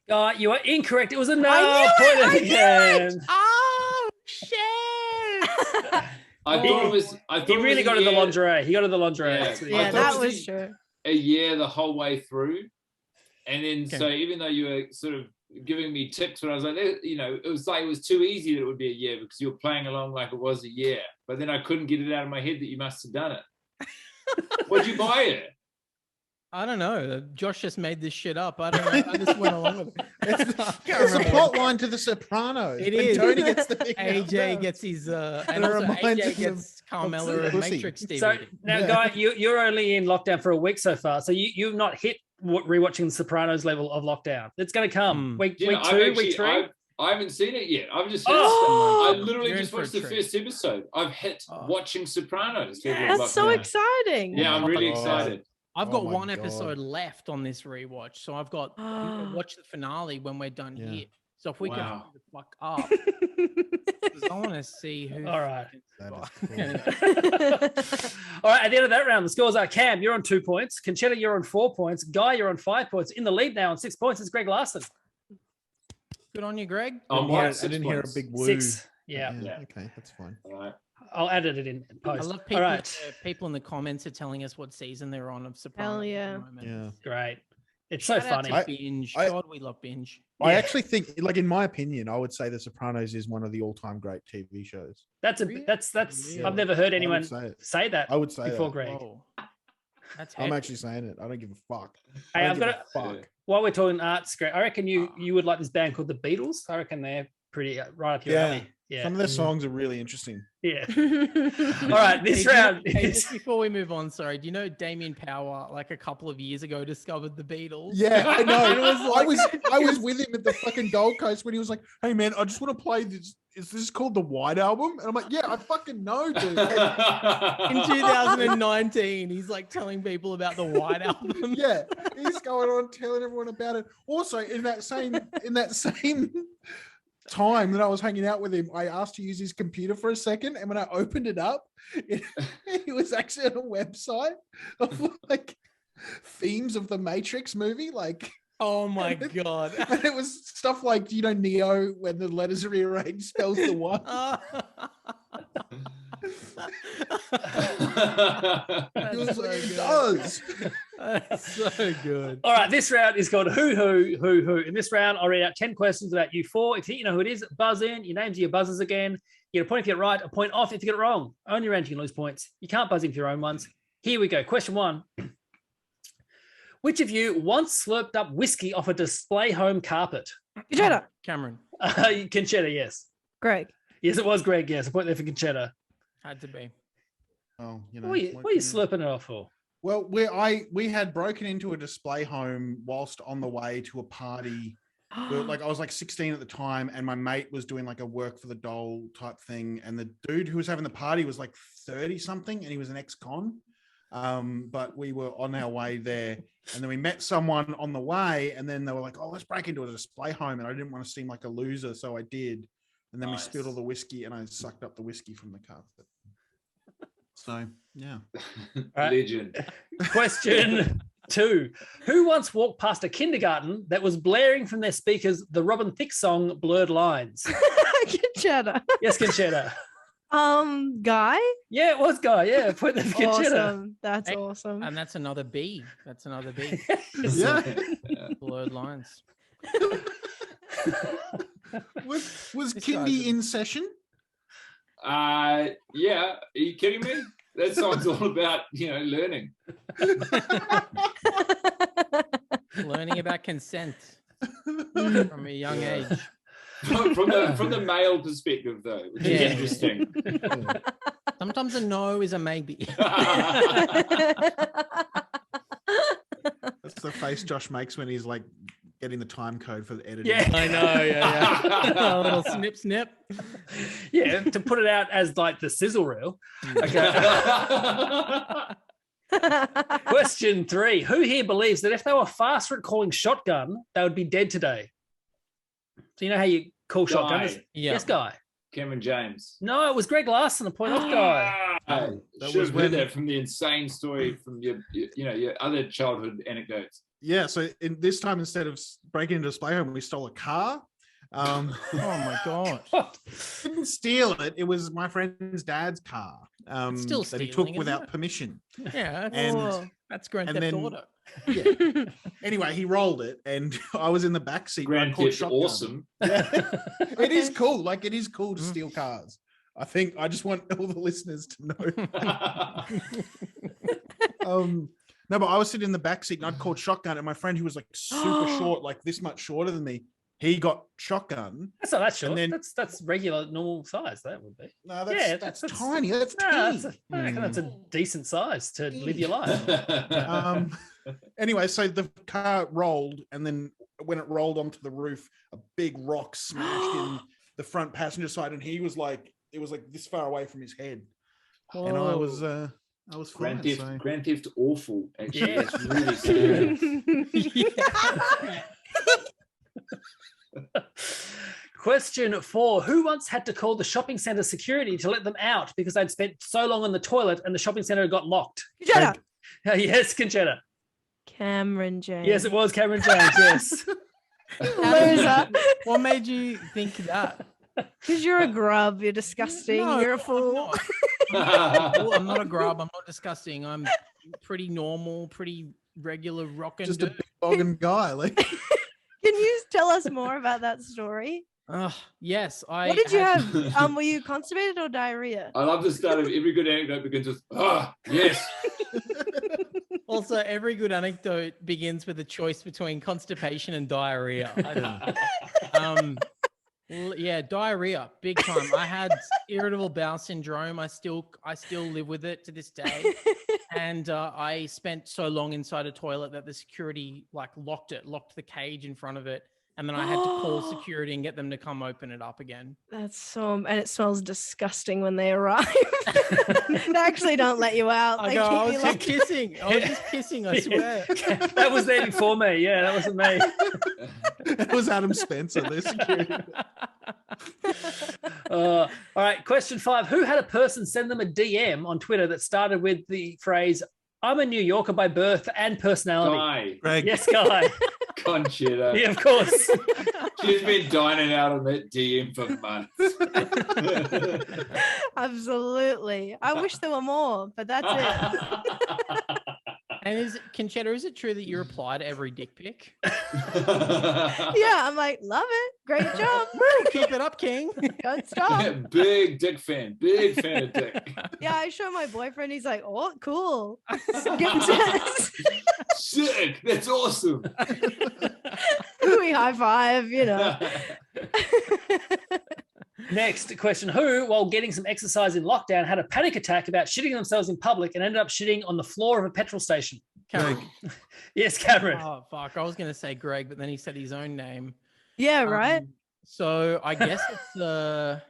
Speaker 1: that.
Speaker 3: You are incorrect. It was a no point again.
Speaker 4: Oh shit!
Speaker 1: I thought it was.
Speaker 3: He really got to the lingerie. He got to the lingerie.
Speaker 5: Yeah, that was true.
Speaker 1: A year the whole way through, and then so even though you were sort of giving me tips when I was like, it was too easy that it would be a year because you were playing along like it was a year. But then I couldn't get it out of my head that you must have done it. What'd you buy it?
Speaker 4: I don't know. Josh just made this shit up. I don't know. I just went along with it.
Speaker 2: It's a plot line to The Sopranos.
Speaker 4: It is.
Speaker 2: Tony gets the big
Speaker 4: AJ gets his, and also AJ gets Carmela of Matrix DVD.
Speaker 3: So now, Guy, you're only in lockdown for a week so far. So you've not hit rewatching The Sopranos level of lockdown. It's going to come. Week 2, week 3.
Speaker 1: I haven't seen it yet. I've just I literally just watched the first episode. I've hit watching Sopranos.
Speaker 5: That's so exciting.
Speaker 1: Yeah, I'm really excited.
Speaker 4: I've got one episode left on this rewatch, so I've got watch the finale when we're done here. So if we can hurry the fuck up, because I want to see who.
Speaker 3: All right.
Speaker 2: Cool.
Speaker 3: All right. At the end of that round, the scores are: Cam, you're on 2 points; Concetta, you're on 4 points; Guy, you're on 5 points. In the lead now on 6 points is Greg Larsen.
Speaker 4: Good on you, Greg.
Speaker 2: I didn't hear a big woo.
Speaker 3: 6. Yeah.
Speaker 2: Okay, that's fine.
Speaker 1: All right.
Speaker 3: I'll edit it in post.
Speaker 4: I love people. People in the comments are telling us what season they're on of Sopranos.
Speaker 5: Hell yeah.
Speaker 2: Yeah.
Speaker 3: Great. It's so funny.
Speaker 4: Binge. God, we love Binge.
Speaker 2: I actually think, like in my opinion, I would say The Sopranos is one of the all-time great TV shows.
Speaker 3: That's I've never heard anyone say that.
Speaker 2: I would say
Speaker 3: before
Speaker 2: that.
Speaker 3: Greg.
Speaker 4: Oh,
Speaker 2: I'm actually saying it. I don't give a fuck.
Speaker 3: Hey, I've got fuck. While we're talking arts, Greg, I reckon you would like this band called the Beatles. I reckon they're pretty right up your alley. Yeah.
Speaker 2: Some of their songs are really interesting.
Speaker 3: Yeah. All right, this round.
Speaker 4: Just before we move on, sorry, do you know Damien Power, like a couple of years ago, discovered the Beatles?
Speaker 2: Yeah, I know. I was with him at the fucking Gold Coast when he was like, "Hey man, I just want to play this. Is this called the White Album?" And I'm like, "Yeah, I fucking know, dude."
Speaker 4: In 2019, he's like telling people about the White Album.
Speaker 2: Yeah, he's going on telling everyone about it. Also, in that same time that I was hanging out with him, I asked to use his computer for a second, and when I opened it up, it was actually on a website of like themes of the Matrix movie, like.
Speaker 4: Oh my God.
Speaker 2: And it was stuff like, Neo, when the letters are rearranged, spells the one. It was like, it does.
Speaker 4: That's so good.
Speaker 3: All right, this round is called Who. In this round, I'll read out 10 questions about you four. If you know who it is, buzz in. Your names are your buzzers again. You get a point if you get it right, a point off if you get it wrong. Only round you can lose points. You can't buzz in for your own ones. Here we go. Question 1. Which of you once slurped up whiskey off a display home carpet?
Speaker 5: Concetta.
Speaker 4: Cameron.
Speaker 3: Concetta, yes.
Speaker 5: Greg.
Speaker 3: Yes, it was Greg. Yes, a point there for Concetta.
Speaker 4: Had to be.
Speaker 2: Oh,
Speaker 3: What are you slurping it off for?
Speaker 2: Well, we had broken into a display home whilst on the way to a party. Like I was like 16 at the time, and my mate was doing like a work for the doll type thing, and the dude who was having the party was like 30 something, and he was an ex-con. But we were on our way there, and then we met someone on the way, and then they were like, "Oh, let's break into a display home," and I didn't want to seem like a loser, so I did. And then we spilled all the whiskey, and I sucked up the whiskey from the carpet. So yeah,
Speaker 1: Legend.
Speaker 3: Question 2. Who once walked past a kindergarten that was blaring from their speakers the Robin Thicke song "Blurred Lines"?
Speaker 5: Concetta.
Speaker 3: Yes, Concetta.
Speaker 5: Guy.
Speaker 3: Yeah, it was Guy. Yeah, point there for Concetta.
Speaker 5: Awesome. That's awesome.
Speaker 4: And that's another B. That's another B.
Speaker 2: yeah.
Speaker 4: Blurred lines.
Speaker 2: Was Kindy in session?
Speaker 1: Yeah. Are you kidding me? That song's all about, learning.
Speaker 4: Learning about consent from a young age.
Speaker 1: From the male perspective, though, which is interesting.
Speaker 4: Sometimes a no is a maybe.
Speaker 2: That's the face Josh makes when he's like getting the time code for the editing.
Speaker 3: Yeah,
Speaker 4: I know. Yeah. A little snip, snip.
Speaker 3: Yeah, to put it out as like the sizzle reel. Okay. Question 3. Who here believes that if they were faster at calling shotgun, they would be dead today? So you know how you call shotgun?
Speaker 4: Yeah.
Speaker 3: Yes, Guy.
Speaker 1: Cameron James.
Speaker 3: No, it was Greg Larsen, a point off Guy.
Speaker 2: That
Speaker 1: Should
Speaker 2: was
Speaker 1: have heard
Speaker 2: when-
Speaker 1: that from the insane story from your other childhood anecdotes.
Speaker 2: Yeah, so in this time, instead of breaking into a display home, we stole a car.
Speaker 4: Oh my God.
Speaker 2: Didn't steal it. It was my friend's dad's car.
Speaker 4: Still
Speaker 2: that he
Speaker 4: stealing,
Speaker 2: took
Speaker 4: isn't
Speaker 2: without
Speaker 4: it?
Speaker 2: permission.
Speaker 4: Yeah,
Speaker 2: And
Speaker 4: that's Grand
Speaker 2: and
Speaker 4: Theft
Speaker 2: then-
Speaker 4: Auto.
Speaker 2: Yeah. Anyway, he rolled it, and I was in the back seat.
Speaker 1: Grand
Speaker 2: I caught
Speaker 1: Theft
Speaker 2: shotgun.
Speaker 1: awesome.
Speaker 2: Yeah. It is cool. Like, it is cool to steal cars. I just want all the listeners to know. No, but I was sitting in the back seat, and I'd called shotgun, and my friend, who was like super short, like this much shorter than me, he got shotgun.
Speaker 3: That's not that short.
Speaker 2: And then-
Speaker 3: That's regular, normal size. That would be.
Speaker 2: No, that's,
Speaker 3: Yeah,
Speaker 2: that's
Speaker 3: that's-
Speaker 2: tiny. That's
Speaker 3: No,
Speaker 2: teeny.
Speaker 3: I reckon that's a decent size to live your life.
Speaker 2: Anyway, so the car rolled, and then when it rolled onto the roof, a big rock smashed in the front passenger side, and he was like, it was like this far away from his head, and I was fine.
Speaker 1: Grand Theft awful. Actually,
Speaker 3: Yeah.
Speaker 1: that's really scary.
Speaker 3: Question 4. Who once had to call the shopping centre security to let them out because they'd spent so long in the toilet and the shopping centre got locked?
Speaker 5: Concetta.
Speaker 3: Yes, Concetta.
Speaker 5: Cameron James.
Speaker 3: Yes, it was Cameron James. Yes.
Speaker 5: Loser.
Speaker 4: What made you think that?
Speaker 5: Because you're a grub. You're disgusting.
Speaker 4: No,
Speaker 5: you're a
Speaker 4: I'm
Speaker 5: fool.
Speaker 4: not. I'm not a grub. I'm not disgusting. I'm pretty normal, pretty regular rockin'
Speaker 2: Just a
Speaker 4: dude.
Speaker 2: big boggin guy. Like,
Speaker 5: Can you tell us more about that story?
Speaker 4: Yes,
Speaker 5: What did you have? Were you constipated or diarrhea?
Speaker 1: I love the start of every good anecdote begins with, yes.
Speaker 4: Also, every good anecdote begins with a choice between constipation and diarrhea. Yeah, diarrhea, big time. I had irritable bowel syndrome. I still live with it to this day. And I spent so long inside a toilet that the security locked the cage in front of it. and then I had to call security and get them to come open it up again.
Speaker 5: That's so, and it smells disgusting when they arrive. They actually don't let you out.
Speaker 4: I
Speaker 5: They
Speaker 4: go,
Speaker 5: keep
Speaker 4: I
Speaker 5: you
Speaker 4: was just
Speaker 5: locked-
Speaker 4: kissing. I was just kissing, I swear.
Speaker 3: That was there before me. Yeah, that wasn't me.
Speaker 2: It was Adam Spencer, their security.
Speaker 3: All right, question 5. Who had a person send them a DM on Twitter that started with the phrase, I'm a New Yorker by birth and personality?
Speaker 1: Guy.
Speaker 2: Greg.
Speaker 3: Yes, Guy.
Speaker 1: Concetta.
Speaker 3: Yeah, of course.
Speaker 1: She's been dining out on that DM for months.
Speaker 5: Absolutely. I wish there were more, but that's it.
Speaker 4: And Concetta, is it true that you reply to every dick pic?
Speaker 5: Yeah, I'm like, love it. Great job.
Speaker 4: Woo, keep it up, King.
Speaker 5: Don't stop.
Speaker 1: Big dick fan. Big fan of dick.
Speaker 5: Yeah, I show my boyfriend. He's like, oh, cool. Give him tits.
Speaker 1: Sick. That's awesome.
Speaker 5: We high five, you know.
Speaker 3: Next question. Who, while getting some exercise in lockdown, had a panic attack about shitting themselves in public and ended up shitting on the floor of a petrol station?
Speaker 4: Cameron.
Speaker 3: Yes, Cameron.
Speaker 4: Oh, fuck. I was going to say Greg, but then he said his own name.
Speaker 5: Yeah, right.
Speaker 4: So I guess it's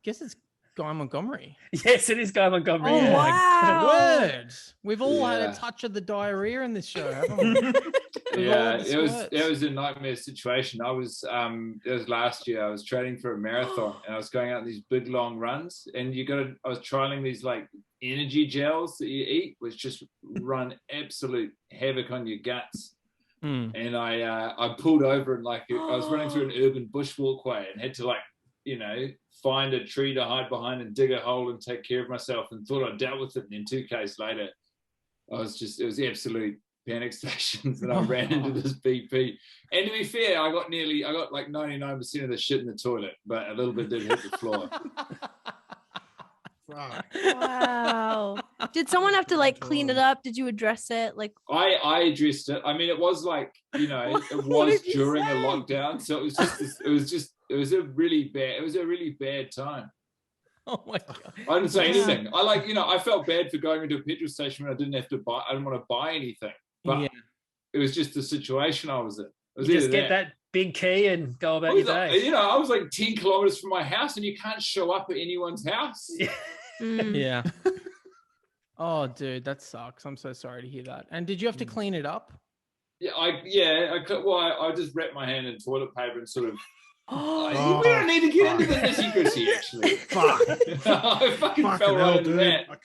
Speaker 4: guess it's Guy Montgomery.
Speaker 3: Yes, it is Guy Montgomery.
Speaker 5: Oh,
Speaker 3: yeah.
Speaker 5: wow.
Speaker 4: Word. We've all had
Speaker 1: Yeah.
Speaker 4: a touch of the diarrhea in this show, haven't we?
Speaker 1: Yeah,
Speaker 4: all the
Speaker 1: it was a nightmare situation. It was last year. I was training for a marathon and I was going out on these big long runs, and I was trialing these like energy gels that you eat, which just run absolute havoc on your guts. And I pulled over and I was running through an urban bush walkway and had to find a tree to hide behind and dig a hole and take care of myself, and thought I dealt with it. And then 2 Ks later, it was absolute panic stations, and I ran into this BP. And to be fair, I got like 99% of the shit in the toilet, but a little bit did hit the floor.
Speaker 5: Wow. Did someone have to like clean it up? Did you address it? Like,
Speaker 1: I addressed it. I mean, it was like, it was during a lockdown, so it was a really bad time.
Speaker 4: Oh my God.
Speaker 1: I didn't say anything. I felt bad for going into a petrol station when I didn't want to buy anything. But it was just the situation I was in.
Speaker 3: You just get that big key and go about your day.
Speaker 1: I was like 10 kilometers from my house, and you can't show up at anyone's house.
Speaker 4: Yeah. Oh, dude, that sucks. I'm so sorry to hear that. And did you have to clean it up?
Speaker 1: Yeah, I just wrapped my hand in toilet paper and sort of. We don't need to get into the nitty-gritty, actually.
Speaker 2: Fuck.
Speaker 1: I fucking fell right into that.
Speaker 2: I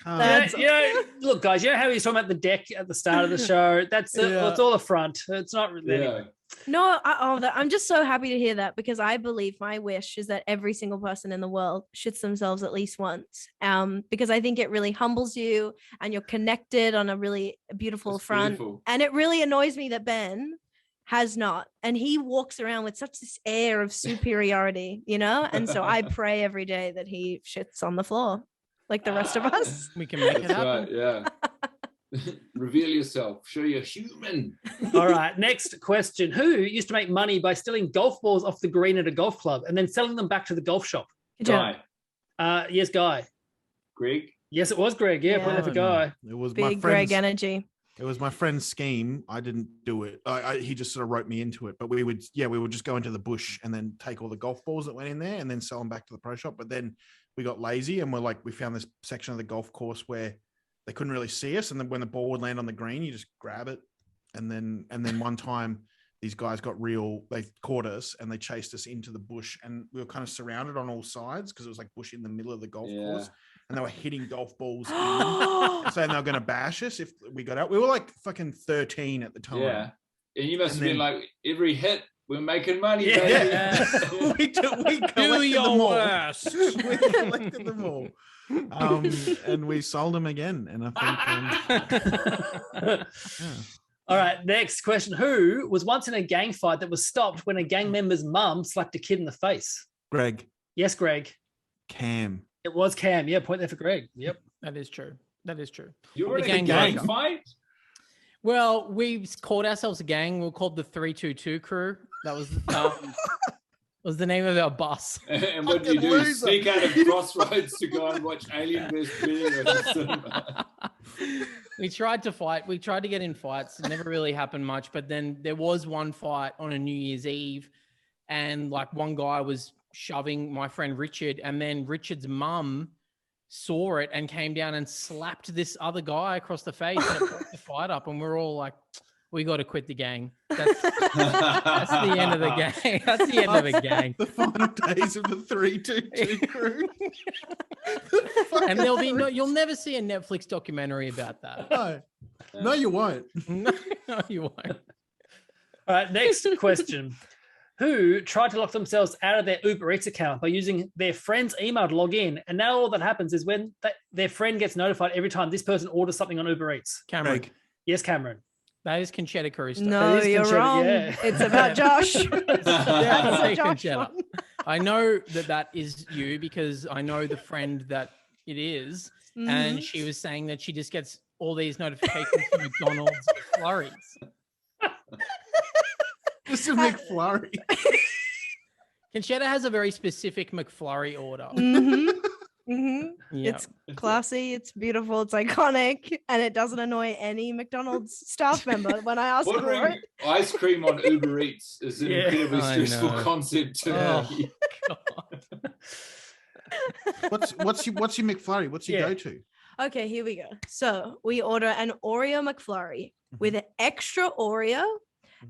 Speaker 2: can't.
Speaker 3: Look, guys, you know how he's talking about the deck at the start of the show? That's it. Well, it's all the front. It's not really.
Speaker 1: Yeah.
Speaker 5: no, I'm just so happy to hear that, because I believe my wish is that every single person in the world shits themselves at least once. Because I think it really humbles you and you're connected on a really beautiful
Speaker 1: That's
Speaker 5: front.
Speaker 1: beautiful.
Speaker 5: And it really annoys me that Ben has not, and he walks around with such this air of superiority, and so I pray every day that he shits on the floor like the rest of us.
Speaker 4: We can make it
Speaker 1: That's
Speaker 4: happen.
Speaker 1: right, yeah. Reveal yourself. Show you're human.
Speaker 3: All right, next question. Who used to make money by stealing golf balls off the green at a golf club and then selling them back to the golf shop?
Speaker 5: Good job.
Speaker 1: Guy.
Speaker 3: Yes, Guy.
Speaker 1: Greg.
Speaker 3: Yes, it was Greg. Yeah, point there for Guy.
Speaker 2: It was my
Speaker 5: Big Greg
Speaker 2: friend's.
Speaker 5: energy.
Speaker 2: It was my friend's scheme. I didn't do it. He just sort of wrote me into it. But we would just go into the bush and then take all the golf balls that went in there and then sell them back to the pro shop. But then we got lazy and we found this section of the golf course where they couldn't really see us. And then when the ball would land on the green, you just grab it. And then one time these guys they caught us and they chased us into the bush, and we were kind of surrounded on all sides because it was like bush in the middle of the golf course. And they were hitting golf balls in, and saying they were going to bash us if we got out. We were like fucking 13 at the time.
Speaker 1: Yeah. And you must
Speaker 2: And
Speaker 1: have been
Speaker 2: then-
Speaker 1: like, every hit, we're making money,
Speaker 3: Yeah.
Speaker 1: baby.
Speaker 4: Yeah.
Speaker 2: we collected them all. We collected them all. And we sold them again. And I think,
Speaker 3: All right, next question. Who was once in a gang fight that was stopped when a gang member's mum slapped a kid in the face?
Speaker 2: Greg,
Speaker 3: Yes, Greg.
Speaker 2: Cam.
Speaker 3: It was Cam. Yeah, point there for Greg. Yep.
Speaker 4: That is true.
Speaker 1: You were
Speaker 4: The
Speaker 1: in a
Speaker 4: gang
Speaker 1: gang
Speaker 4: gang.
Speaker 1: fight?
Speaker 4: Well, we called ourselves a gang. We were called the 322 crew. That was the name of our bus.
Speaker 1: And what did you
Speaker 2: Fucking
Speaker 1: do?
Speaker 2: loser.
Speaker 1: Sneak out of Crossroads to go and watch Alien vs. Predator at the cinema?
Speaker 4: We tried to fight. We tried to get in fights. It never really happened much. But then there was one fight on a New Year's Eve, and like one guy was shoving my friend Richard, and then Richard's mum saw it and came down and slapped this other guy across the face and it broke the fight up. And we're all like, we got to quit the gang. That's the end of the gang. That's the end of the gang.
Speaker 2: The final days of the 322 crew.
Speaker 4: And there'll be you'll never see a Netflix documentary about that.
Speaker 2: No, you won't.
Speaker 4: No, you won't.
Speaker 3: All right, next question. Who tried to lock themselves out of their Uber Eats account by using their friend's email to log in? And now all that happens is when their friend gets notified every time this person orders something on Uber Eats.
Speaker 4: Cameron.
Speaker 2: Greg.
Speaker 3: Yes, Cameron.
Speaker 4: That is Concetta Caristo.
Speaker 5: No, you're
Speaker 3: Concetta,
Speaker 5: wrong.
Speaker 3: yeah.
Speaker 5: It's about Josh.
Speaker 4: Definitely
Speaker 5: Josh
Speaker 4: Concetta.
Speaker 5: one.
Speaker 4: I know that is you because I know the friend that it is. And she was saying that she just gets all these notifications from McDonald's flurries.
Speaker 2: Just a McFlurry.
Speaker 4: Concetta has a very specific McFlurry order.
Speaker 5: Yep. It's classy, it's beautiful, it's iconic, and it doesn't annoy any McDonald's staff member when I ask for
Speaker 1: Ordering
Speaker 5: it.
Speaker 1: ice cream on Uber Eats is an incredibly
Speaker 4: I
Speaker 1: stressful
Speaker 4: know.
Speaker 1: concept to me.
Speaker 2: What's your McFlurry? What's your go-to?
Speaker 5: Okay, here we go. So we order an Oreo McFlurry with an extra Oreo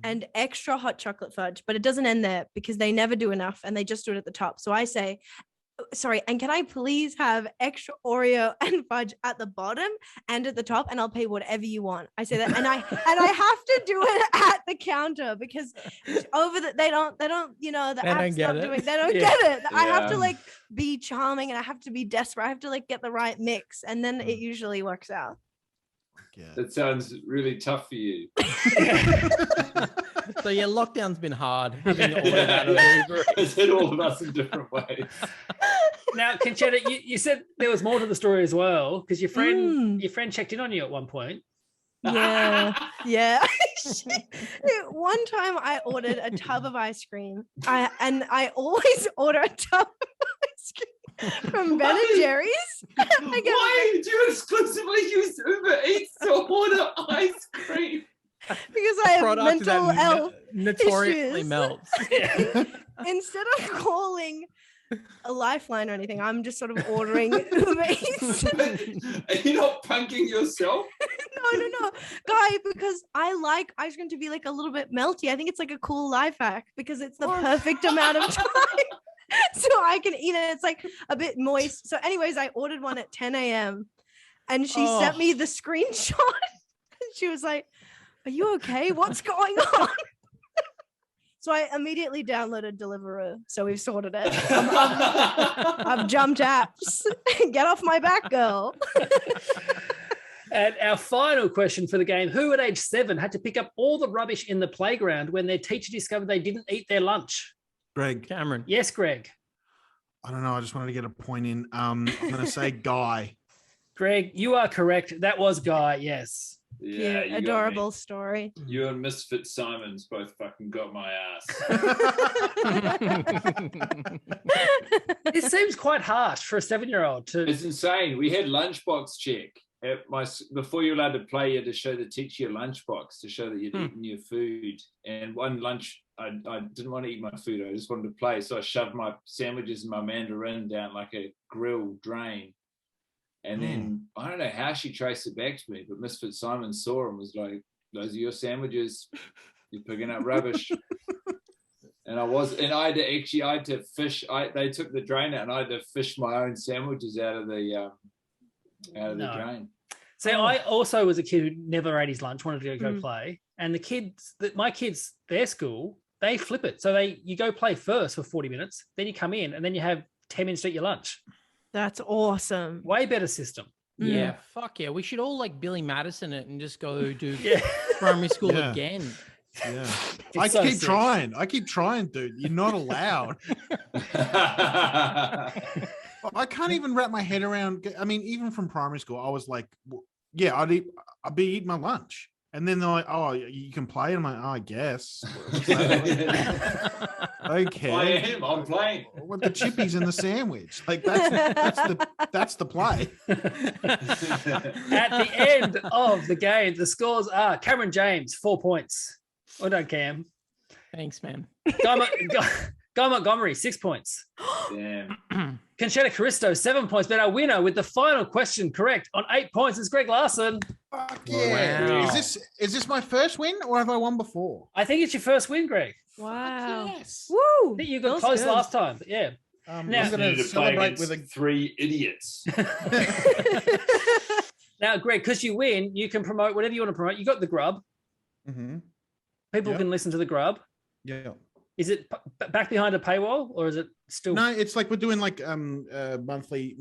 Speaker 5: and extra hot chocolate fudge, but it doesn't end there because they never do enough and they just do it at the top. So I say, sorry, and can I please have extra Oreo and fudge at the bottom and at the top, and I'll pay whatever you want. I say that, and I have to do it at the counter because they don't you know, the app's not doing, they don't get it. I have to like be charming and I have to be desperate. I have to like get the right mix, and then it usually works out.
Speaker 2: Yeah.
Speaker 1: That sounds really tough for you.
Speaker 4: So yeah, lockdown's been hard. Having to order out of Uber.
Speaker 1: It's hit all of us in different ways.
Speaker 3: Now, Concetta, you said there was more to the story as well because your friend checked in on you at one point.
Speaker 5: Yeah. One time I ordered a tub of ice cream. I always order a tub of ice cream from Ben and Jerry's.
Speaker 1: Why do you exclusively use Uber Eats to order ice cream?
Speaker 5: Because I have mental health
Speaker 4: notoriously
Speaker 5: issues.
Speaker 4: melts.
Speaker 5: Instead of calling a lifeline or anything, I'm just sort of ordering Uber Eats.
Speaker 1: Are you not punking yourself?
Speaker 5: No, guy, because I like ice cream to be like a little bit melty. I think it's like a cool life hack because it's the perfect amount of time. So I can eat it. It's like a bit moist. So anyways, I ordered one at 10 a.m. and she sent me the screenshot. She was like, "Are you okay? What's going on?" So I immediately downloaded Deliveroo. So we've sorted it. I've jumped apps. Get off my back, girl.
Speaker 3: And our final question for the game: who at age 7 had to pick up all the rubbish in the playground when their teacher discovered they didn't eat their lunch?
Speaker 2: Greg.
Speaker 4: Cameron.
Speaker 3: Yes, Greg.
Speaker 2: I don't know. I just wanted to get a point in. I'm going to say Guy.
Speaker 3: Greg, you are correct. That was Guy. Yes.
Speaker 1: Yeah,
Speaker 5: Cute, adorable story.
Speaker 1: You and Misfit Simons both fucking got my ass.
Speaker 3: It seems quite harsh for a 7-year-old to.
Speaker 1: It's insane. We had lunchbox check at before you're allowed to play. You had to show the teacher your lunchbox to show that you'd eaten your food. And one lunch, I didn't want to eat my food. I just wanted to play, so I shoved my sandwiches and my mandarin down like a grill drain. And then I don't know how she traced it back to me, but Misfit Simon saw and was like, "Those are your sandwiches. You're picking up rubbish." And I had to fish. They took the drain out, and I had to fish my own sandwiches out of the drain.
Speaker 3: So I also was a kid who never ate his lunch, wanted to go play. And my kids, their school, they flip it. So you go play first for 40 minutes, then you come in, and then you have 10 minutes to eat your lunch.
Speaker 5: That's awesome.
Speaker 3: Way better system.
Speaker 4: Yeah, fuck yeah. We should all like Billy Madison it and just go do primary school again.
Speaker 2: Yeah.
Speaker 3: I
Speaker 2: keep trying. I keep trying, dude. You're not allowed. I can't even wrap my head around. I mean, even from primary school, I was like, yeah, I'd be eating my lunch. And then they're like, "Oh, you can play." And I'm like, "Oh, I guess." Okay.
Speaker 1: I'm playing.
Speaker 2: With the chippies in the sandwich. Like that's the play.
Speaker 3: At the end of the game, the scores are Cameron James, 4 points. Well done, Cam.
Speaker 4: Thanks, man.
Speaker 3: Guy Montgomery, 6 points.
Speaker 1: Damn.
Speaker 3: Concetta Caristo, 7 points. But our winner with the final question correct on 8 points is Greg Larsen.
Speaker 2: Fuck yeah.
Speaker 4: Wow.
Speaker 2: Is this my first win or have I won before?
Speaker 3: I think it's your first win, Greg.
Speaker 5: Wow.
Speaker 2: Yes.
Speaker 5: Woo.
Speaker 3: I think you got
Speaker 5: Feels
Speaker 3: close
Speaker 5: good.
Speaker 3: last time, but yeah. Now-
Speaker 2: I'm going to celebrate with a
Speaker 1: 3 idiots.
Speaker 3: Now, Greg, because you win, you can promote whatever you want to promote. You got the grub.
Speaker 2: Mhm.
Speaker 3: People
Speaker 2: Yeah.
Speaker 3: can listen to the grub.
Speaker 2: Yeah.
Speaker 3: Is it back behind a paywall or is it still?
Speaker 2: No, it's like we're doing like monthly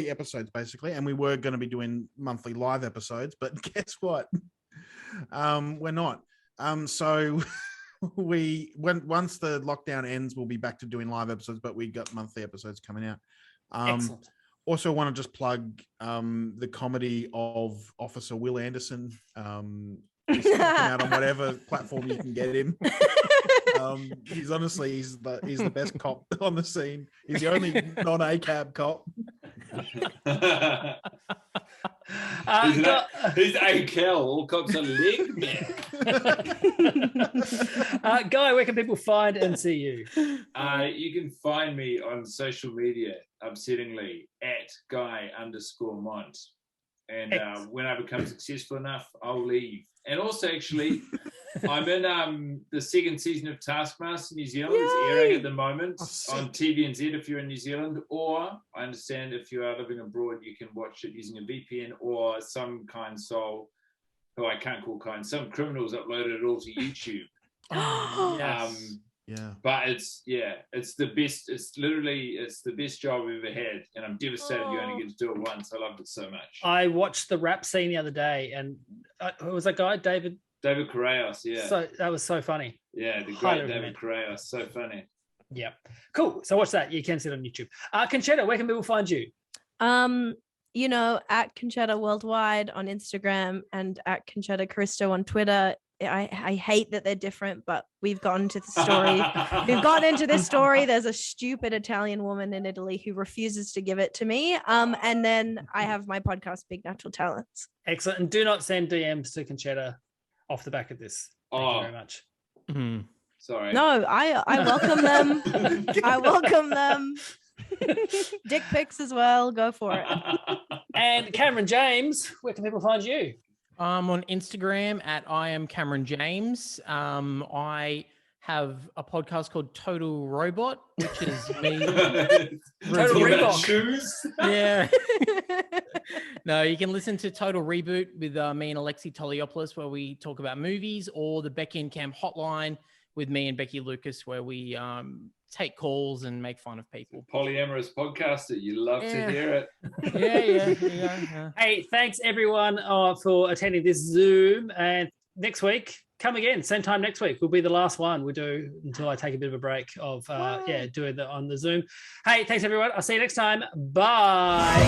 Speaker 2: episodes basically, and we were going to be doing monthly live episodes, but guess what? We're not. So once the lockdown ends, we'll be back to doing live episodes, but we got monthly episodes coming out.
Speaker 3: Excellent.
Speaker 2: Also want to just plug the comedy of Officer Will Anderson. He's coming out on whatever platform you can get him. He's honestly he's the best cop on the scene. He's the only non-ACAB cop.
Speaker 1: He's ACAL. All cops are leg man.
Speaker 3: Guy, where can people find and see you?
Speaker 1: You can find me on social media, upsettingly, at Guy_Mont. And when I become successful enough, I'll leave. And also, actually, I'm in the second season of Taskmaster New Zealand. It's airing at the moment on TVNZ if you're in New Zealand. Or I understand if you are living abroad, you can watch it using a VPN or some kind soul, who I can't call kind. Some criminals uploaded it all to YouTube.
Speaker 3: Yes.
Speaker 2: Yeah.
Speaker 1: But it's the best. It's the best job we've ever had, and I'm devastated you only get to do it once. I loved it so much.
Speaker 3: I watched the rap scene the other day, and who was that guy? David
Speaker 1: Correos, yeah.
Speaker 3: So that was so funny.
Speaker 1: Yeah, the
Speaker 3: Highly
Speaker 1: great David
Speaker 3: recommend.
Speaker 1: Correos, so funny.
Speaker 3: Yeah, cool. So watch that. You can see it on YouTube. Concetta, where can people find you?
Speaker 5: At Concetta Worldwide on Instagram and at Concetta Caristo on Twitter. I hate that they're different, but we've gotten into the story. We've gotten into this story. There's a stupid Italian woman in Italy who refuses to give it to me. And then I have my podcast, Big Natural Talents.
Speaker 3: Excellent. And do not send DMs to Concetta off the back of this. Thank you very much.
Speaker 4: Mhm.
Speaker 1: Sorry.
Speaker 5: No, I welcome them. I welcome them. Dick pics as well. Go for it.
Speaker 3: And Cameron James, where can people find you?
Speaker 4: I'm on Instagram at I am Cameron James. I have a podcast called Total Robot, which is me.
Speaker 3: Total Reebok.
Speaker 1: Shoes.
Speaker 4: Yeah. No, you can listen to Total Reboot with me and Alexi Toliopoulos, where we talk about movies, or the Becky and Cam Hotline with me and Becky Lucas, where we take calls and make fun of people.
Speaker 1: Polyamorous podcaster. You love to hear it.
Speaker 4: Yeah.
Speaker 3: Hey, thanks everyone for attending this Zoom. And next week, come again, same time next week. Will be the last one we do until I take a bit of a break of doing that on the Zoom. Hey, thanks everyone. I'll see you next time. Bye.